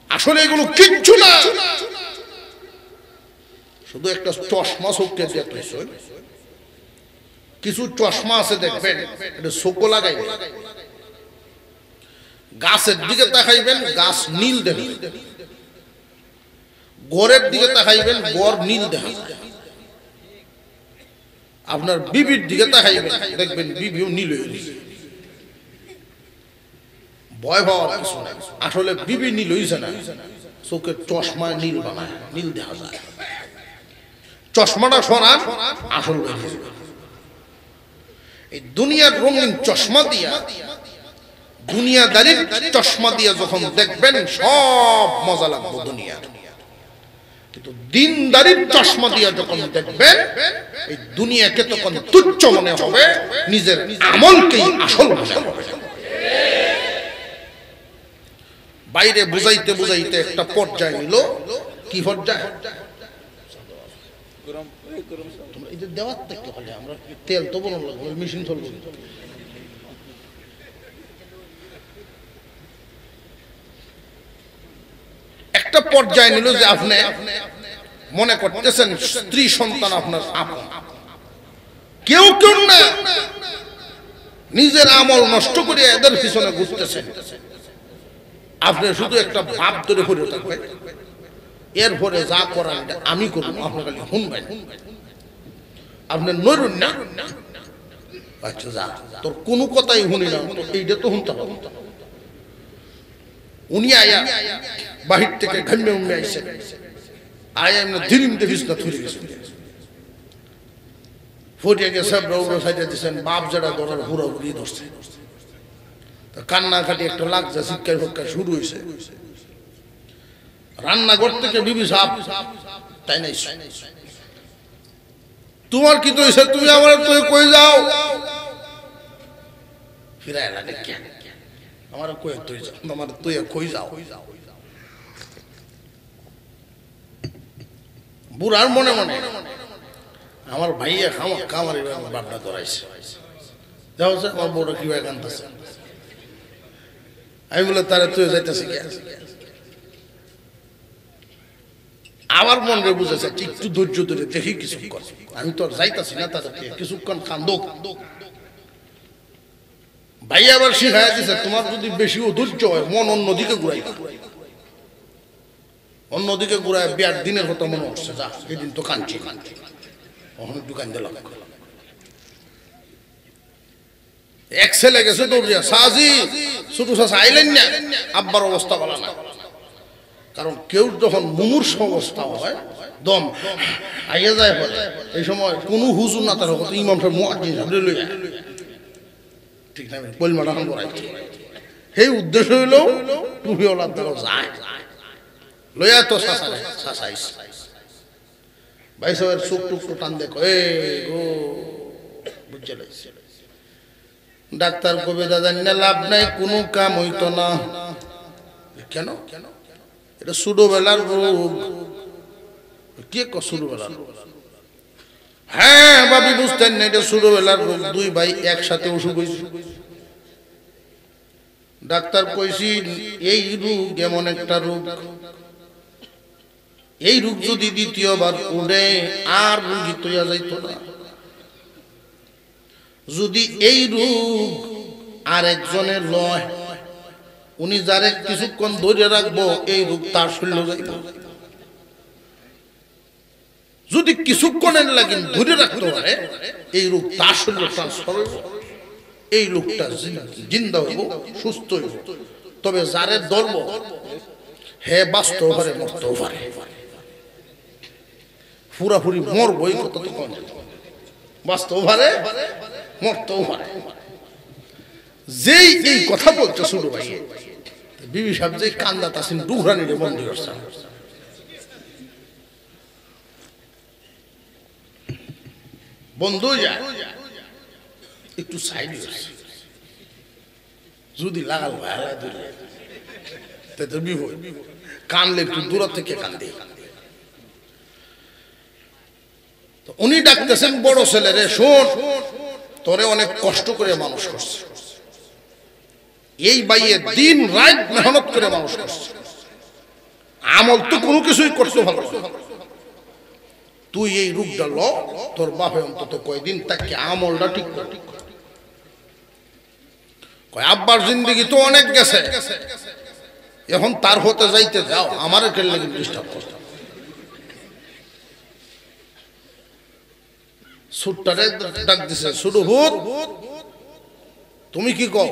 Speaker 1: আসলে এগুলো কিচ্ছু না, শুধু একটা চশমা চোখে দেখতেছে। কিছু চশমা আছে দেখবেন, এটা চোখও লাগাই, গাছের দিকে তাকাইবেন গাছ নীল দেখবেন, গড়ের দিকে তাকাইবেন গড় নীল দেখা, আপনার বিবির দিকে তাকাইবেন দেখবেন বিবিও নীল হয়ে গেছে। ভয় পাওয়ার কিছু নাই, আসলে বিবি নীল হইছে না, চোখের চশমা নীল বানায়, নীল দেখা যায়। চশমাটা সরান, আসল হয়ে যাবে। এই দুনিয়ার রঙিন চশমা দিয়া, দুনিয়াদারির চশমা দিয়া যখন দেখবেন সব মজা লাগবে দুনিয়ার, কিন্তু দিনদারির চশমা দিয়া যখন দেখবেন এই দুনিয়াকে তখন তুচ্ছ মনে হবে, নিজের আমলকেই আসল মনে হবে। বাইরে বুঝাইতে বুঝাইতে একটা পর্যায়ে নিল, কি পর্যায়ে? তোমরা এই যে দেওয়ার থেকে হলে আমরা তেল তো বলুন লাগবে, মেশিন চলবে। একটা পর্যায়ে নিল যে আপনি মনে করতেছেন স্ত্রী সন্তান আপনার আপন, কেউ কেউ না, নিজের আমল নষ্ট করে এদের পিছনে ঘুরতেছেন। আপনি শুধু একটা ভাব ধরে পড়ে থাকবেন, এরপরে যা করার এটা আমি করবো, আপনার খালি শুনবেন, আপনি নড়ুন না। আচ্ছা যা, তোর কোনো কথাই শুনি না, এইটা তো শুনতে হবে। উনি আয়া বাহির থেকে ঘামে উমে আইসে, আয়া এমনি ধীরে দেখিস না থুরে গেছে, ফুটিয়ে গেছে, ব্রাউডার সাইডে দিচ্ছেন, বাপ যারা ধরার হুড়া হুড়ি ধরছে, কান্নাকাটি একটা লাগছে, শিক্ষায় ফক্কায় শুরু হয়েছে। রান্নাঘর থেকে বিবি সাপ তাই নাই, তোমার কি তো হয়েছে, তুমি আমার তো কই যাও, ফিরায় লাগে কেন আমার কই তুই যাও, আমার তুই কই যাও। বুড়ার মনে মনে আমার ভাইয়া খামার বাপটা ধরাইছে, যাও আমার বউটা কিভাবে কান্দতেছে। আমি বলে তারা তুই যাইতেছি আমার মন রে বুঝেছে একটু ধৈর্য ধরে দেখি কিছুক্ষণ, আমি তো আর যাইতাছি না তাদেরকে, কিছুক্ষণ কান্দো। ভাই আবার শিখাই দিছে তোমার যদি বেশি অধৈর্য হয় মন অন্যদিকে ঘুরাই, অন্যদিকে ঘুরায় বিয়ার দিনের কথা মনে হচ্ছে, যা এদিন তো কাঁদছি ওখানে একটু কান্দে লাভ। এক ছেলে গেছে দৌড়িয়া, সাজি ছোট চাষা আইলেন না, আব্বার অবস্থা ভালো না। কারণ কেউ যখন মুমূর্ষ অবস্থা হয় দম আইয়া যায়, এই সময় কোনো হুজুর না তার কথা ইমাম সাহেব মুয়াজ্জিন লইয়া ঠিক না পলমাটা করাইছে, সেই উদ্দেশ্য হইল টুপিওয়ালার দ্বারা যায় লইয়া তো শাসাইস ভাই সাহেবের চোখ টুক টান দেখো এ গো বুঝছে লাগছে। ডাক্তার কবে দাদা লাভ নাই, কোনো কাম হইতো না। কেন? এটা ছোটবেলার রোগ। কে ছোটবেলার রোগ? হ্যাঁ ভাবি বুঝতেন না, এটা ছোটবেলার রোগ। দুই ভাই একসাথে অসুখ হয়েছে। ডাক্তার কইছি এই রোগ এমন একটা রোগ, এই রোগ যদি দ্বিতীয়বার উঠে আর রোগী তৈয়া যাইত না। যদি এই রোগ আর একজনের লয়, উনি যারে কিছুক্ষণ ধরে রাখবো এই রোগ তার শরীরে যাইব। যদি কিছুক্ষণের লাগে ধরে রাখতে পারে এই রোগ তার শরীরে ট্রান্সফার হইব, এই লোকটা জিন্দা হইব, সুস্থ হইব। তবে যারে ধরব হে বাঁচতেও পারে মরতেও পারে, পুরাপুরি মরবো এই কথা তো কম, বাঁচতেও পারে মরতেও পারে। যেই এই কথা বলছে শুরু ভাই বিবি সাহেব যে কান্দা তাসিন ডুগরানির বন্ধ করছে। বন্ধু একটু সাইড যদি লাগাল ভাইলা দূরে তো বিপদ, কানলে একটু দূর থেকে কান্দে। উনি ডাকতেছেন বড় ছেলে রে, শোন তোরে অনেক কষ্ট করে মানুষ করছে, এই বাইয়ে দিন রাত মেহনত করে মানুষ করছে, আমল তো কোনো কিছুই করতে ভালো, তুই এই রূপটা ল, তোর বাপে অন্তত কয়দিন তাকে আমলটা ঠিক কর। আব্বার জিন্দগি তো অনেক গেছে, এখন তার হতে যাইতে যাও, আমার কেলে ডিস্টার্ব করতে। সুটটারে ডাক দিছে, শুধু হুত তুমি কি কও?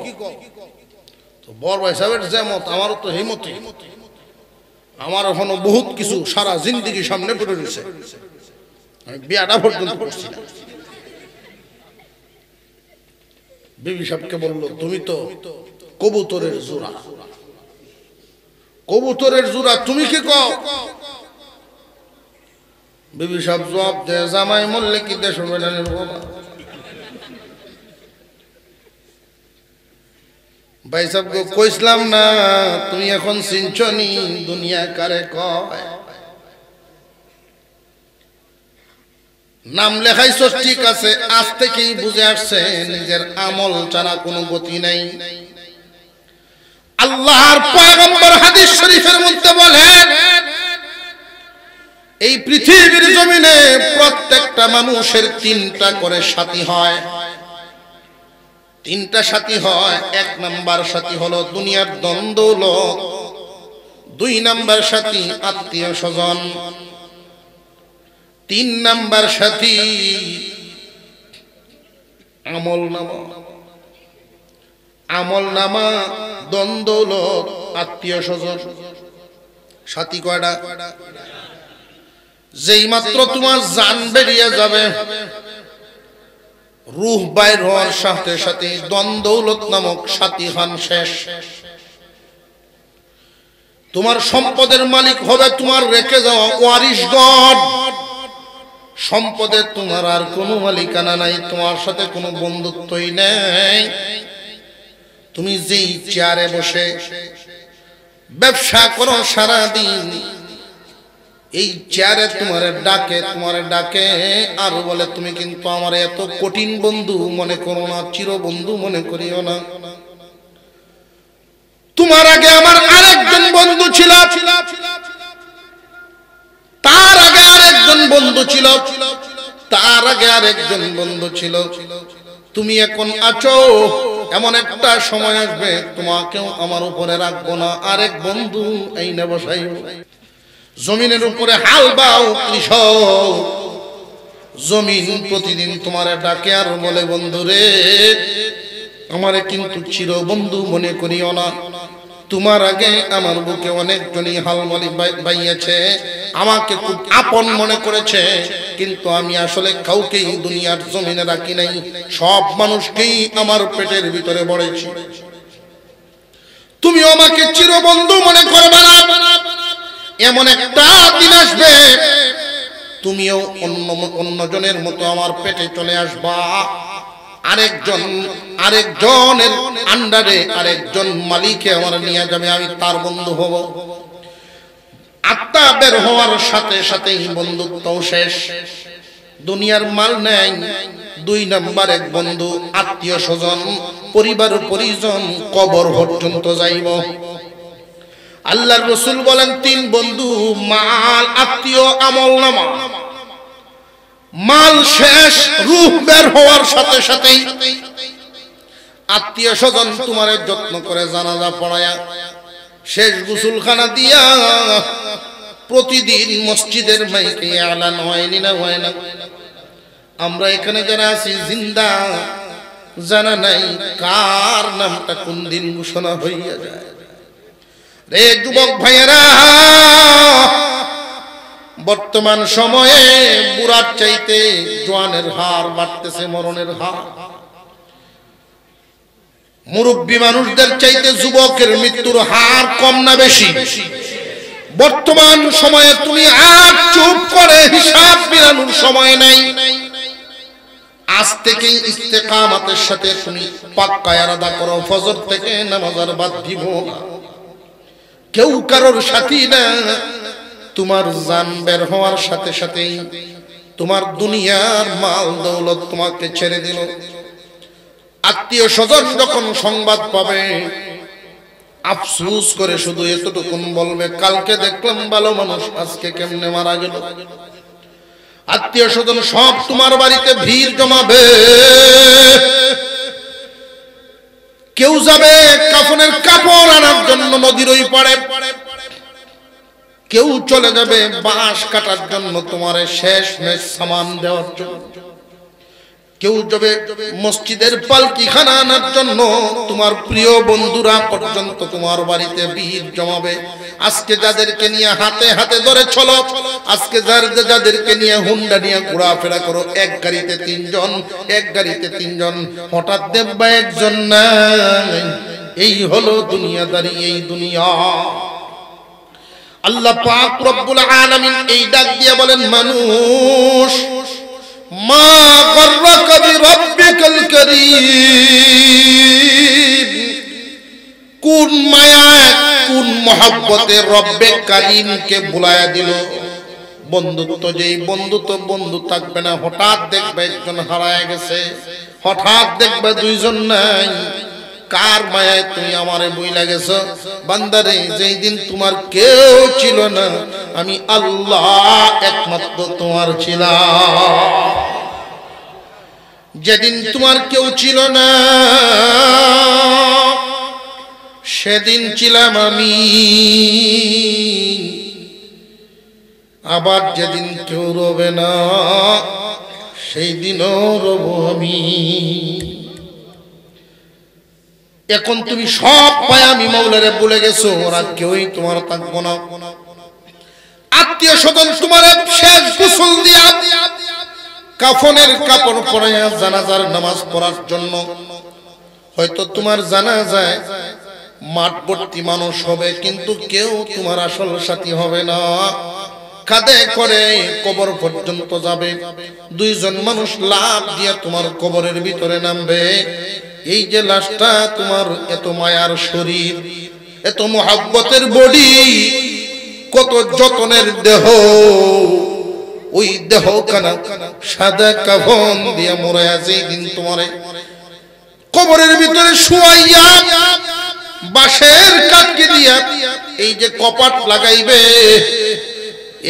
Speaker 1: তো বড় ভাই সাহেবের যে মত আমারও তো এই মতই, আমার এখনো বহুত কিছু সারা জিন্দগি সামনে পড়ে রয়েছে, আমি বিয়াটা পর্যন্ত করছি না। বিবি সাহেবকে বললো তুমি তো কবুতরের জোড়া, কবুতরের জোড়া তুমি কি কও? বিবি সাহেব জবাব দেয় জামাই মরলে কি দেশ হবে না বাবা। ভাই সাহেব কইছিলাম না তুমি এখন চিনছনি দুনিয়া কারে কয়, নাম লেখাইছো ঠিক আছে, আজ থেকেই বুঝে আসছে নিজের আমল ছাড়া কোনো গতি নাই। আল্লাহর পয়গম্বর হাদিস শরীফের মধ্যে বলেন এই পৃথিবীর জমিনে প্রত্যেকটা মানুষের তিনটা করে সাথী হয়, তিনটা সাথী হয়। এক নাম্বার সাথী হলো দুনিয়ার দ্বন্দ্বলত, দুই নাম্বার সাথী আত্মীয় স্বজন, তিন নাম্বার সাথী আমল নামা। আমল নামা, দ্বন্দ্বলত, আত্মীয় স্বজন, সাথী কয়টা? যেই মাত্র তোমার জান বেরিয়ে যাবে, রূহ বাইর হওয়ার সাথে সাথে দ্বন্দ্বলত নামক সাথী খান শেষ। তোমার সম্পদের মালিক হবে তোমার রেখে যাওয়া ওয়ারিশগণ, সম্পদে তোমার আর কোনো মালিকানা নাই, তোমার সাথে কোনো বন্ধুত্বই নেই। তুমি যেই চেয়ারে বসে ব্যবসা করো সারাদিন, এই চেয়ারে তোমার ডাকে আর বলে তুমি কিন্তু আমার এত কঠিন বন্ধু মনে করো না, চির বন্ধু মনে করিও না। তোমার আগে আমার আরেকজন বন্ধু ছিল, তার আগে আরেকজন বন্ধু ছিল, তার আগে আরেকজন বন্ধু ছিল। তুমি এখন আছো, এমন একটা সময় আসবে তোমাকেও আমার উপরে রাখবো না, আরেক বন্ধু এই না বসাইব। জমিনের উপরে হাল বাও কৃষক, জমিন প্রতিদিন তোমার ডাকে আর বলে বন্ধু রে, আমারে কিন্তু চির বন্ধু মনে করিও না। তোমার আগে আমার বুকে অনেকজনই হালমালি বাইয়েছে, আমাকে খুব আপন মনে করেছে, কিন্তু আমি আসলে কাউকেই দুনিয়ার জমিনে রাখি নাই, সব মানুষকেই আমার পেটের ভিতরে বড়েছি। তুমিও আমাকে চির বন্ধু মনে করবে না, এমন একটা দিন আসবে তুমিও অন্যজনের মতো আমার পেটে চলে আসবা। আরেকজনের আন্ডারে আরেকজন মালিকে আমার নিয়ে যাবে, আমি তার বন্ধু হব। আত্মা বের হওয়ার সাথে সাথেই বন্ধুত্বও শেষ। দুনিয়ার মাল নেই, 2 নাম্বার এক বন্ধু, আত্মীয় স্বজন, পরিবার পরিজন, কবর পর্যন্ত যাইব। আল্লাহর রাসূল বলেন 3 বন্ধু, মাল, আত্মীয়, আমলনামা। মাল শেষ, রূহ বের হওয়ার সাথে সাথেই আত্মীয় স্বজন তোমারে যত্ন করে জানাজা পড়ায়া শেষ গোসলখানা দিয়া প্রতিদিন মসজিদের মাইকে এলান হয়নি না হয় না। আমরা এখানে যারা আছি জিন্দা, জানা নাই কার নামটা কোন দিন ঘোষণা হইয়া যায়। রে যুবক ভাইয়েরা, বর্তমান সময়ে বুড়ার চাইতে জওয়ানের হার বাড়তেছে, মরণের হার। মুরব্বী মানুষদের চাইতে যুবকের মৃত্যুর হার কম না বেশি? বর্তমান সময়ে তুমি আর চুপ করে হিসাব মিলানোর সময় নাই। আজ থেকে ইস্তেকামতের সাথে তুমি পাক্কা ইরাদা করো, ফজর থেকে নামাজ আর বাদ দিব না, কেউ কারোর সাথী না। তোমার জান বের হওয়ার সাথে সাথেই তোমার দুনিয়ার মাল দৌলত তোমাকে ছেড়ে দিল। আত্মীয় স্বজন যখন সংবাদ পাবে আফসোস করে শুধু এতটুকুন বলবে, কালকে দেখলাম ভালো মানুষ, আজকে কেমনে মারা গেল। আত্মীয় স্বজন সব তোমার বাড়িতে ভিড় জমাবে। কেউ যাবে কাফনের কাপড় আনার জন্য নদীর ওই পাড়ে, কেউ চলে যাবে বাঁশ কাটার জন্য তোমার শেষ মেশ সামান দেওয়ার জন্য, কেউ যাবে মসজিদের পালকিখানা আনার জন্য। তোমার প্রিয় বন্ধুরা পর্যন্ত তোমার বাড়িতে ভিড় জমাবে। আজকে যাদেরকে নিয়ে হাতে হাতে ধরে চলো, আজকে যাদেরকে নিয়ে হুন্ডা নিয়ে ঘোরাফেরা করো, এক গাড়িতে 3 জন, এক গাড়িতে 3 জন, হঠাৎ দেখবা একজন নাই। এই হলো দুনিয়াদারি, এই দুনিয়া। আল্লাহ পাক রব্বুল আলামিন এই ডাক দিয়ে বলেন, মানুষ মা গর্রাকা বিরাব্বিকাল কারীম, কোন মায়া কোন মহব্বতে রব্বে কারীমকে ভুলায়া দিল। বন্ধুত্ব, যেই বন্ধুত্ব বন্ধু থাকবে না, হঠাৎ দেখবে একজন হারায় গেছে, হঠাৎ দেখবে 2 জন নাই। কার মায়ায় তুমি আমারে বইলা গেছো? বান্দারে, যেই দিন তোমার কেউ ছিল না, আমি আল্লাহ একমাত্র তোমার ছিলাম। যেদিন তোমার কেউ ছিল না, সেদিন ছিলাম আমি। আবার যেদিন কেউ রবে না, সেই দিনও রব আমি। এখন তুমি সব পায় আমি মাওলারে বলে গেছো, ওরা কেউই তোমার থাকবো না। আত্মীয় স্বজন তোমার শেষ গোসল দিয়া কাফনের কাপড় পরাইয়া জানাজার নামাজ পড়ার জন্য, হয়তো তোমার জানাজায় মাঠ ভর্তি মানুষ হবে, কিন্তু কেউ তোমার আসল সাথী হবে না। কাঁধে করে কবর পর্যন্ত যাবে, 2 জন মানুষ লাফ দিয়ে তোমার কবরের ভিতরে নামবে। এই যে লাশটা, তোমার এত মায়ার শরীর, এত মহব্বতের বডি, কত যতনের দেহ, ওই দেহ কানা সাদা কাফন দিয়ে মোড়ায়া যেই দিন তোমারে কবরের ভিতরে শুয়াইয়া বাঁশের কাঠকে দিয়া এই যে কপাট লাগাইবে,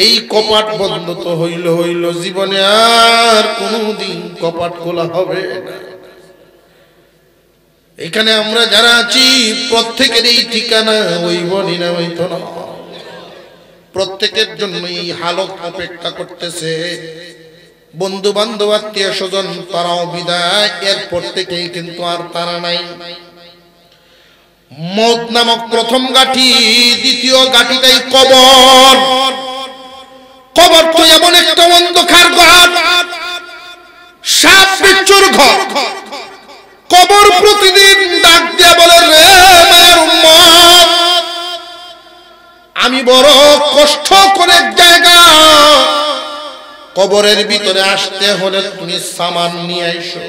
Speaker 1: এই কপাট বন্ধ তো হইল জীবনে আর কোনদিন কপাট খোলা হবে না। এখানে আমরা যারা আছি প্রত্যেকের এই ঠিকানা ওই বনি না হইতো না, প্রত্যেকের জন্য এই হালত অপেক্ষা করতেছে। বন্ধু বান্ধব আত্মীয় স্বজন তারাও বিদায়, এরপর থেকেই কিন্তু আর তারা নাই। মওত নামক প্রথম গাঠি, দ্বিতীয় গাঠিটাই কবর। কবর তো এমন একটা অন্ধকার ঘর, সাপ বিচ্ছুর ঘর। কবর প্রতিদিন ডাক দিয়ে বলে, রে মায়ের উম্মত, আমি বড় কষ্ট করে জায়গা, কবরের ভিতরে আসতে হলে তুমি সামান নিয়ে আইসো।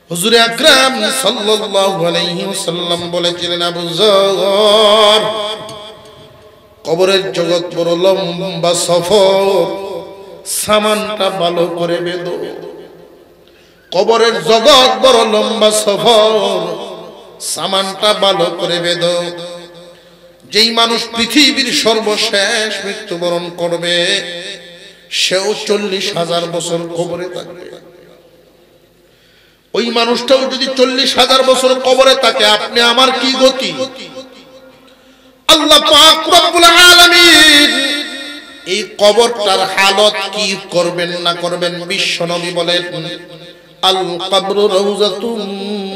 Speaker 1: হুজুর আকরাম সাল্লাল্লাহু আলাইহি ওয়াসাল্লাম বলেছিলেন, আবু যর, কবরের জগৎ বড় লম্বা সফর, সামানটা ভালো করে বেঁধো। কবরের জগৎ বড় লম্বা সফর, সামানটা ভালো করে বেঁধো। যেই মানুষ পৃথিবীর সর্বশেষ মৃত্যুবরণ করবে, সেও 40,000 বছর কবরে থাকবে। ওই মানুষটাও যদি 40,000 বছর কবরে থাকে, আপনি আমার কি গতি? আল্লাহ পাক রব্বুল আলামিন এই কবরটার হালত কি করবেন না করবেন, বিশ্ব নবী বলেন, আল কবরু রাউযাতুম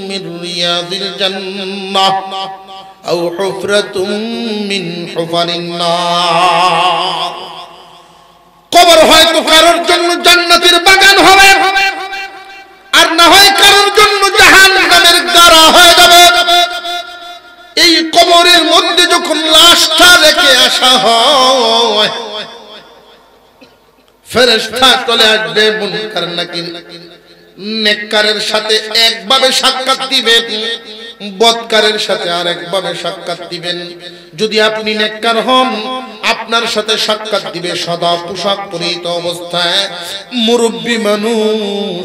Speaker 1: মির রিয়াদিল জান্নাহ আও হুফরাতুম মিন হুফারিন নার। কবর হয়তো কারোর জন্য জান্নাতের বাগান হবে, আর না হয় কারোর জন্য জাহান্নামের গাড়া হয়ে যাবে। এই কবরের মধ্যে যখন লাশটা রেখে আসা হয়, ফেরেশতা চলে আসবে, মুনকার নাকির নেককারের সাথে একভাবে সাক্ষাৎ দিবেন, বদকারের সাথে আরেকভাবে সাক্ষাৎ দিবেন। যদি আপনি নেককার হন, আপনার সাথে সাক্ষাৎ দিবে সাদা পোশাক পরিহিত অবস্থায় মুরব্বী মানুষ,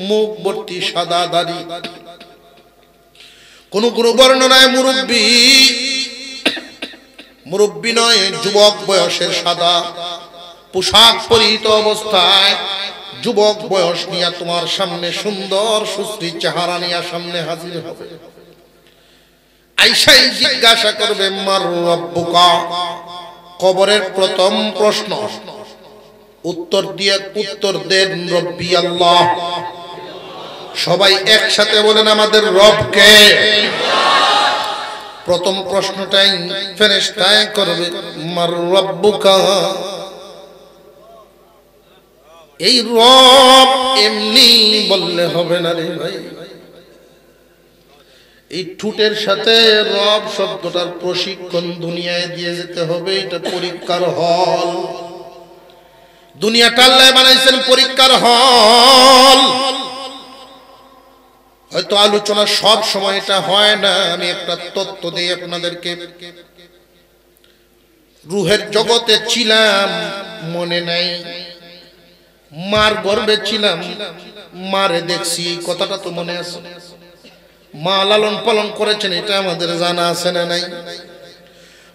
Speaker 1: মুখ ভর্তি সাদা দাড়ি। কোন কোন বর্ণনায় মুরব্বী নয়, যুবক বয়সের সাদা পোশাক পরিহিত অবস্থায় যুবক বয়স নিয়ে তোমার সামনে সুন্দর সুশ্রী চেহারা নিয়ে সামনে হাজির হবে। আইসাই জিজ্ঞাসা করবে, মার রব্বুকা। কবরের প্রথম প্রশ্ন, উত্তর দেন রব্বি আল্লাহ। সবাই একসাথে বলেন, আমাদের রব কে? প্রথম প্রশ্নটাই ফেরেশতায় করবে, মার রব্বুকা। এই রব এমনি বললে হবে না রে ভাই, এই ঠুটের সাথে রব শব্দটার প্রশিক্ষণ দুনিয়ায় দিয়ে যেতে হবে। এটা পরীক্ষার হল, দুনিয়াটা আল্লাহ বানাইছেন পরীক্ষার হল। হয়তো আলোচনা সব সময় এটা হয় না, আমি একটা তত্ত্ব দিই আপনাদেরকে। রুহের জগতে ছিলাম, মনে নাই, মার গর্ভে ছিলাম, মারে দেখছি, কথাটা তো মনে আছে। মা লালন পালন করেছেন, এটা আমাদের জানা আছে না নাই?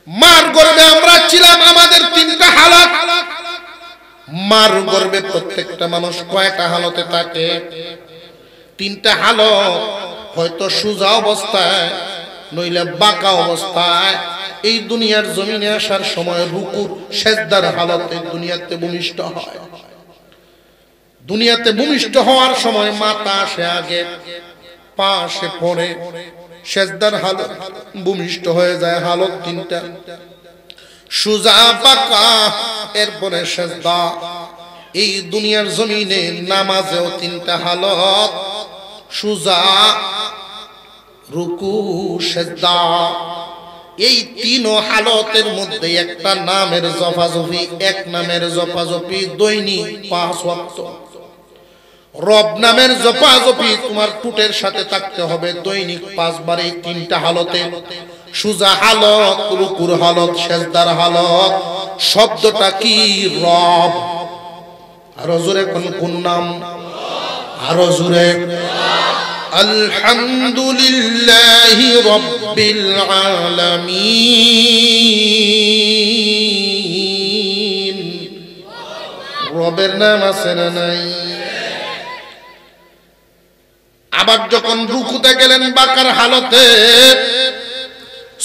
Speaker 1: মার গর্ভে আমরা ছিলাম, আমাদের 3টা হালত। মার গর্ভে প্রত্যেকটা মানুষ কয়টা হালতে থাকে? 3টা হালত। হয়তো সোজা অবস্থায়, নইলে বাঁকা অবস্থায়। এই দুনিয়ার জমিনে আসার সময় রুকুর সেজদার হালতে দুনিয়াতে ভূমিষ্ঠ হয়। দুনিয়াতে ভূমিষ্ঠ হওয়ার সময় মাথা আসে আগে, পা আসে পরে, সেজদার হালত ভূমিষ্ঠ হয়ে যায়। হালত 3টা, সোজা বাঁকা, এরপরে সেজদা। এই দুনিয়ার জমিনে নামাজেও 3টা হালত, সোজা, রুকু, সেজদা। এই 3 হালতের মধ্যে একটা নামের জফাজফি, এক নামের জফাজফি দৈনিক 5 ওয়াক্ত। রব নামের জপাজপি তোমার টুটের সাথে থাকতে হবে দৈনিক 5 বার। এই 3টা হালতে, সুজা হালত, রুকুর হালত, সেজদার হালত। শব্দটা কি? রব। আরো জোরে কোন নাম? আরো জোরে। আলহামদুলিল্লাহি রাব্বিল আলামিন। রবের নাম আছে না নাই? আবার যখন রুকুতে গেলেন বাকার হালতে,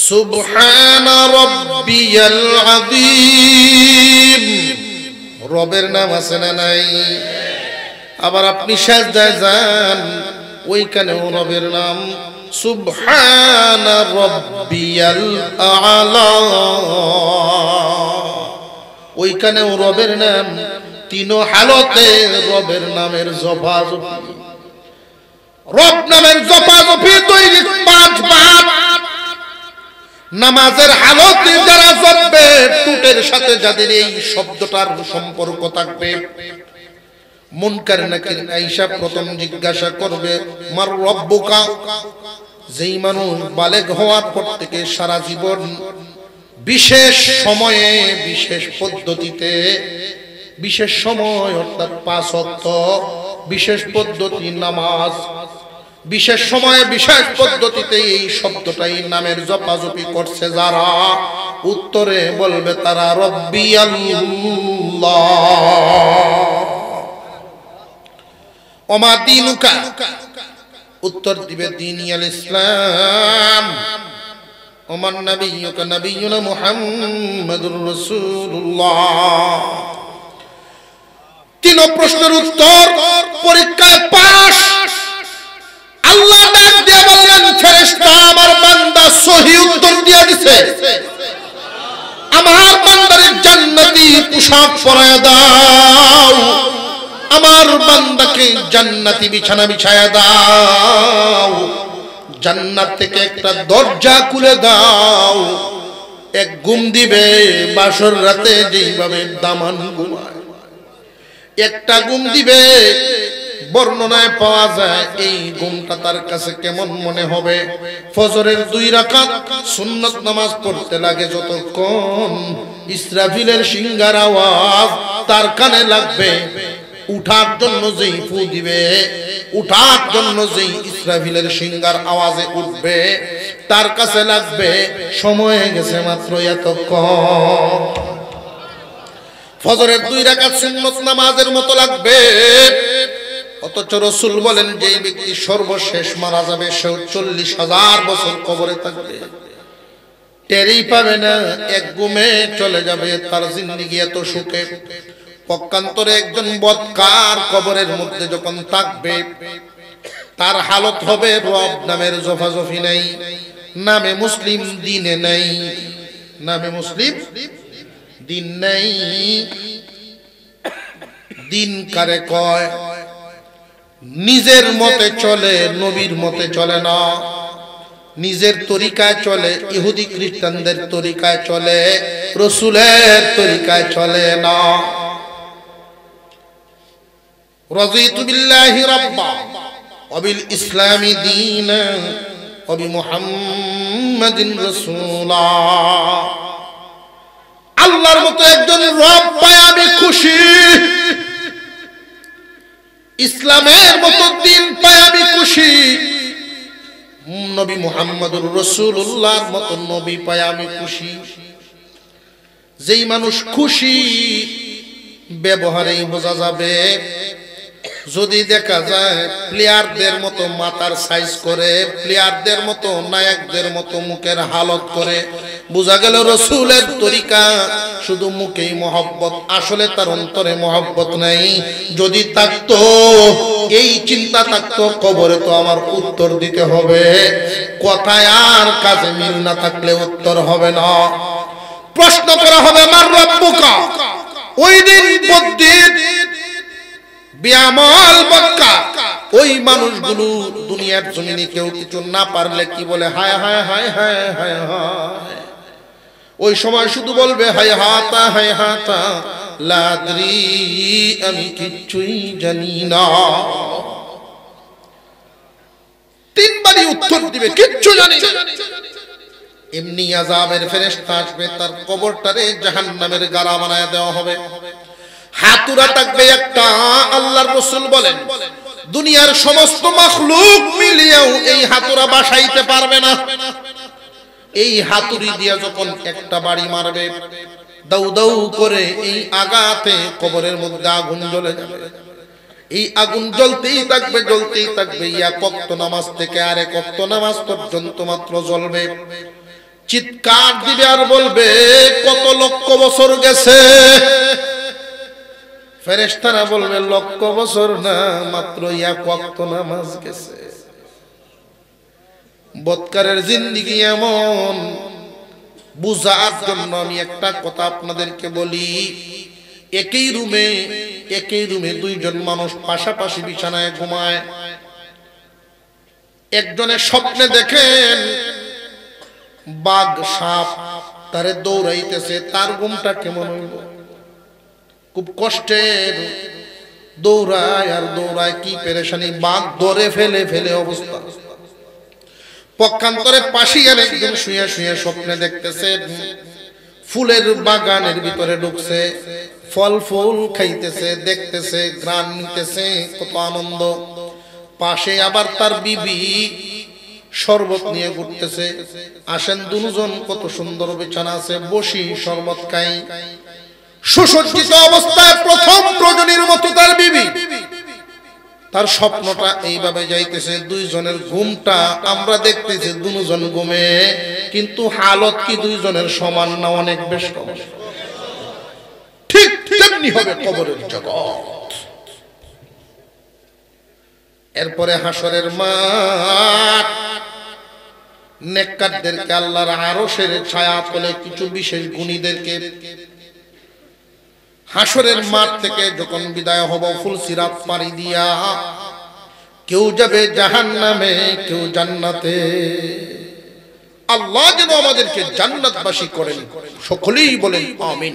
Speaker 1: সুবহানা রাব্বিয়াল আযীম, রবের নাম আছে না নাই? আবার আপনি সাজদায় যান, ওইখানেও রবের নাম, সুবহানা রাব্বিয়াল আ'লা, ওইখানেও রবের নাম। তিন হালতে রবের নামের জপাজপি, রব নামের জপাজপি তৈরি 5 বার। নামাজের হালতে যারা জপবে, টুটের সাথে যাদের এই শব্দটার সম্পর্ক থাকবে, মুনকার নাকির আয়েশা প্রথম জিজ্ঞাসা করবে, মার রব্বুকা। যেই মানুষ বালেগ হওয়ার পর থেকে সারা জীবন বিশেষ সময়ে, বিশেষ পদ্ধতিতে, বিশেষ সময় অর্থাৎ 5 ওয়াক্ত বিশেষ পদ্ধতি নামাজ, বিশেষ সময়ে বিশেষ পদ্ধতিতে এই শব্দটাই নামের জপাজপি করছে যারা, উত্তরে বলবে তারা রব্বি আল্লাহ। ওমা দীনুকা, উত্তর দিবে দীনি আল ইসলাম। ওমান নবিয়ুকা নবিয়ুনা মুহাম্মাদুর রাসূলুল্লাহ। তিন প্রশ্নের উত্তর পরীক্ষায় পাস। আল্লাহ ডাক দিয়ে বললেন, ফেরেশতা আমার বান্দা সহিহ উত্তর দিয়ে দিছে, আমার বান্দার জান্নাতি পোশাক পরায় দাও, আমার বান্দাকে জান্নাতি বিছানা বিছায়া দাও, জান্নাত থেকে একটা দরজা খুলে দাও। এক ঘুম দিবে বাসর রাতে যেইভাবে দামান ঘুমায়, একটা ঘুম দিবে। বর্ণনায় পাওয়া যায় এই ঘুমটা তার কাছে কেমন মনে হবে। ফজরের 2 রাকাত সুন্নাত নামাজ পড়তে লাগে যতক্ষণ, ইসরাফিলের শিঙ্গার আওয়াজ তার কানে লাগবে। উঠার জন্য যেই ফু দিবে, উঠার জন্য যেই ইসরাফিলের শিঙ্গার আওয়াজে উঠবে, তার কাছে লাগবে সময় গেছে মাত্র এতক্ষণ। ফজরের 2 রাকাত সুন্নাত নামাজের মতো লাগবে। অথচ রাসূল বলেন, যে ব্যক্তি সর্বশেষ মারা যাবে সে 40,000 বছর কবরে থাকবে, টেরই পাবে না, এক ঘুমে চলে যাবে তার জিন্দেগি এত সুখে। পক্ষান্তরে একজন বদকার কবরের মধ্যে যখন থাকবে, তার হালত হবে রব নামের জফাজফি নাই, নামে মুসলিম দিনে নাই, নামে মুসলিম দিন নাই। দিন কারে কয়? নিজের মতে চলে, নবীর মতে চলে না, নিজের তরিকায় চলে, ইহুদি খ্রিস্টানদের তরিকায় চলে, রাসূলের তরিকায় চলে না। রাযীতু বিল্লাহি রাব্বা ওয়া বিল ইসলামি দীনা ওয়া বিমুহাম্মাদিন রাসূলা। আল্লাহর মতো একজন রব পায় আমি খুশি, ইসলামের মতো দিন পায় আমি খুশি, নবী মুহাম্মদুর রাসূলুল্লাহর মতো নবী পায় আমি খুশি। যেই মানুষ খুশি ব্যবহারেই বোঝা যাবে। যদি দেখা যায় প্লেয়ারদের মতো মাথার সাইজ করে, প্লেয়ারদের মতো, নায়কদের মতো মুখের হালত করে, বোঝা গেল রাসূলের তরিকা শুধু মুখেই মহব্বত, আসলে তার অন্তরে মহব্বত নাই। যদি থাকতো, এই চিন্তা থাকতো, কবরে তো আমার উত্তর দিতে হবে, কথায় আর কাজে মিল না থাকলে উত্তর হবে না। প্রশ্ন করা হবে মার রব্বুকা। ওই দিন বদ্দিন বিয়ামল বক্কা, ওই মানুষগুলো দুনিয়ার জমিনে কেউ কিছু না পারলে কি বলে? হায় হায় হায় হায় হায় হায়। ওই সময় শুধু বলবে হায় হাতা হায় হাতা, লাদ্রি, আমি কিচ্ছুই জানি না। 3 বারই উত্তর দিবে কিচ্ছু জানি না। এমনি আযাবের ফেরেশতা আসবে, তার কবরটারে জাহান্নামের গাড়া বানায় দেওয়া হবে। হাতুরা থাকবে একটা। আল্লাহর রাসূল বলেন, দুনিয়ার সমস্ত মাখলুক মিলিয়েও এই হাতুড়া বাসাইতে পারবে না। এই হাতুড়ি দিয়ে যখন একটা বাড়ি মারবে, দাউ দাউ করে এই আগাতে কবরের মধ্যে আগুন জ্বলে যাবে। এই আগুন জ্বলতেই থাকবে, জ্বলতেই থাকবে। এক ওয়াক্ত নামাজ থেকে আরেক ওয়াক্ত নামাজ পর্যন্ত মাত্র জ্বলবে। চিৎকার দিবে আর বলবে, কত লক্ষ বছর গেছে। ফেরেশতারা বলবে, লক্ষ বছর না, মাত্র এক ওয়াক্ত নামাজ গেছে। বৎকারের জিন্দেগি এমন। বুঝার জন্য আমি একটা কথা আপনাদেরকে বলি। একই রুমে দুইজন মানুষ পাশাপাশি বিছানায় ঘুমায়। একজনের স্বপ্নে দেখেন বাঘ সাপ তারে দৌড়াইতেছে। তার ঘুমটা কেমন হইল? খুব কষ্টের। দৌড়ায় আর দৌড়ায়, কি পেরেশানি। বাঘ ধরে ফেলে অবস্থা। পক্ষান্তরে পাশে আর একজন শুয়ে শুয়ে স্বপ্নে দেখতেছে ফুলের বাগানের ভিতরে ঢুকছে, ফল ফুল খাইতেছে, দেখতেছে, ঘ্রাণ নিতেছে, কত আনন্দ। পাশে আবার তার বিবি শরবত নিয়ে ঘুরতেছে। আসেন দুজন, কত সুন্দর বিছানা আছে, বসি শরবত খাই। সুসজ্জিত অবস্থায় প্রথম রজনীর মতো তার বিবি। তার স্বপ্নটা এইভাবে যাইতেছে। দুইজনের ঘুমটা আমরা দেখতেছি দুজন ঘুমে, কিন্তু হালত কি দুইজনের সমান না? অনেক বেশি। ঠিক তেমনি হবে কবরের জগৎ। এরপরে হাসরের মাঠ। নেককারদেরকে আল্লাহর আরশের ছায়া তলে, কিছু বিশেষ গুণীদেরকে হাসরের মাঠ থেকে যখন বিদায় হব, ফুলসিরাত পাড়ি দিয়া কেউ যাবে জাহান্নামে, কেউ জান্নাতে। আল্লাহ যেন আমাদেরকে জান্নাতবাসী করেন। সকলেই বলেন আমিন।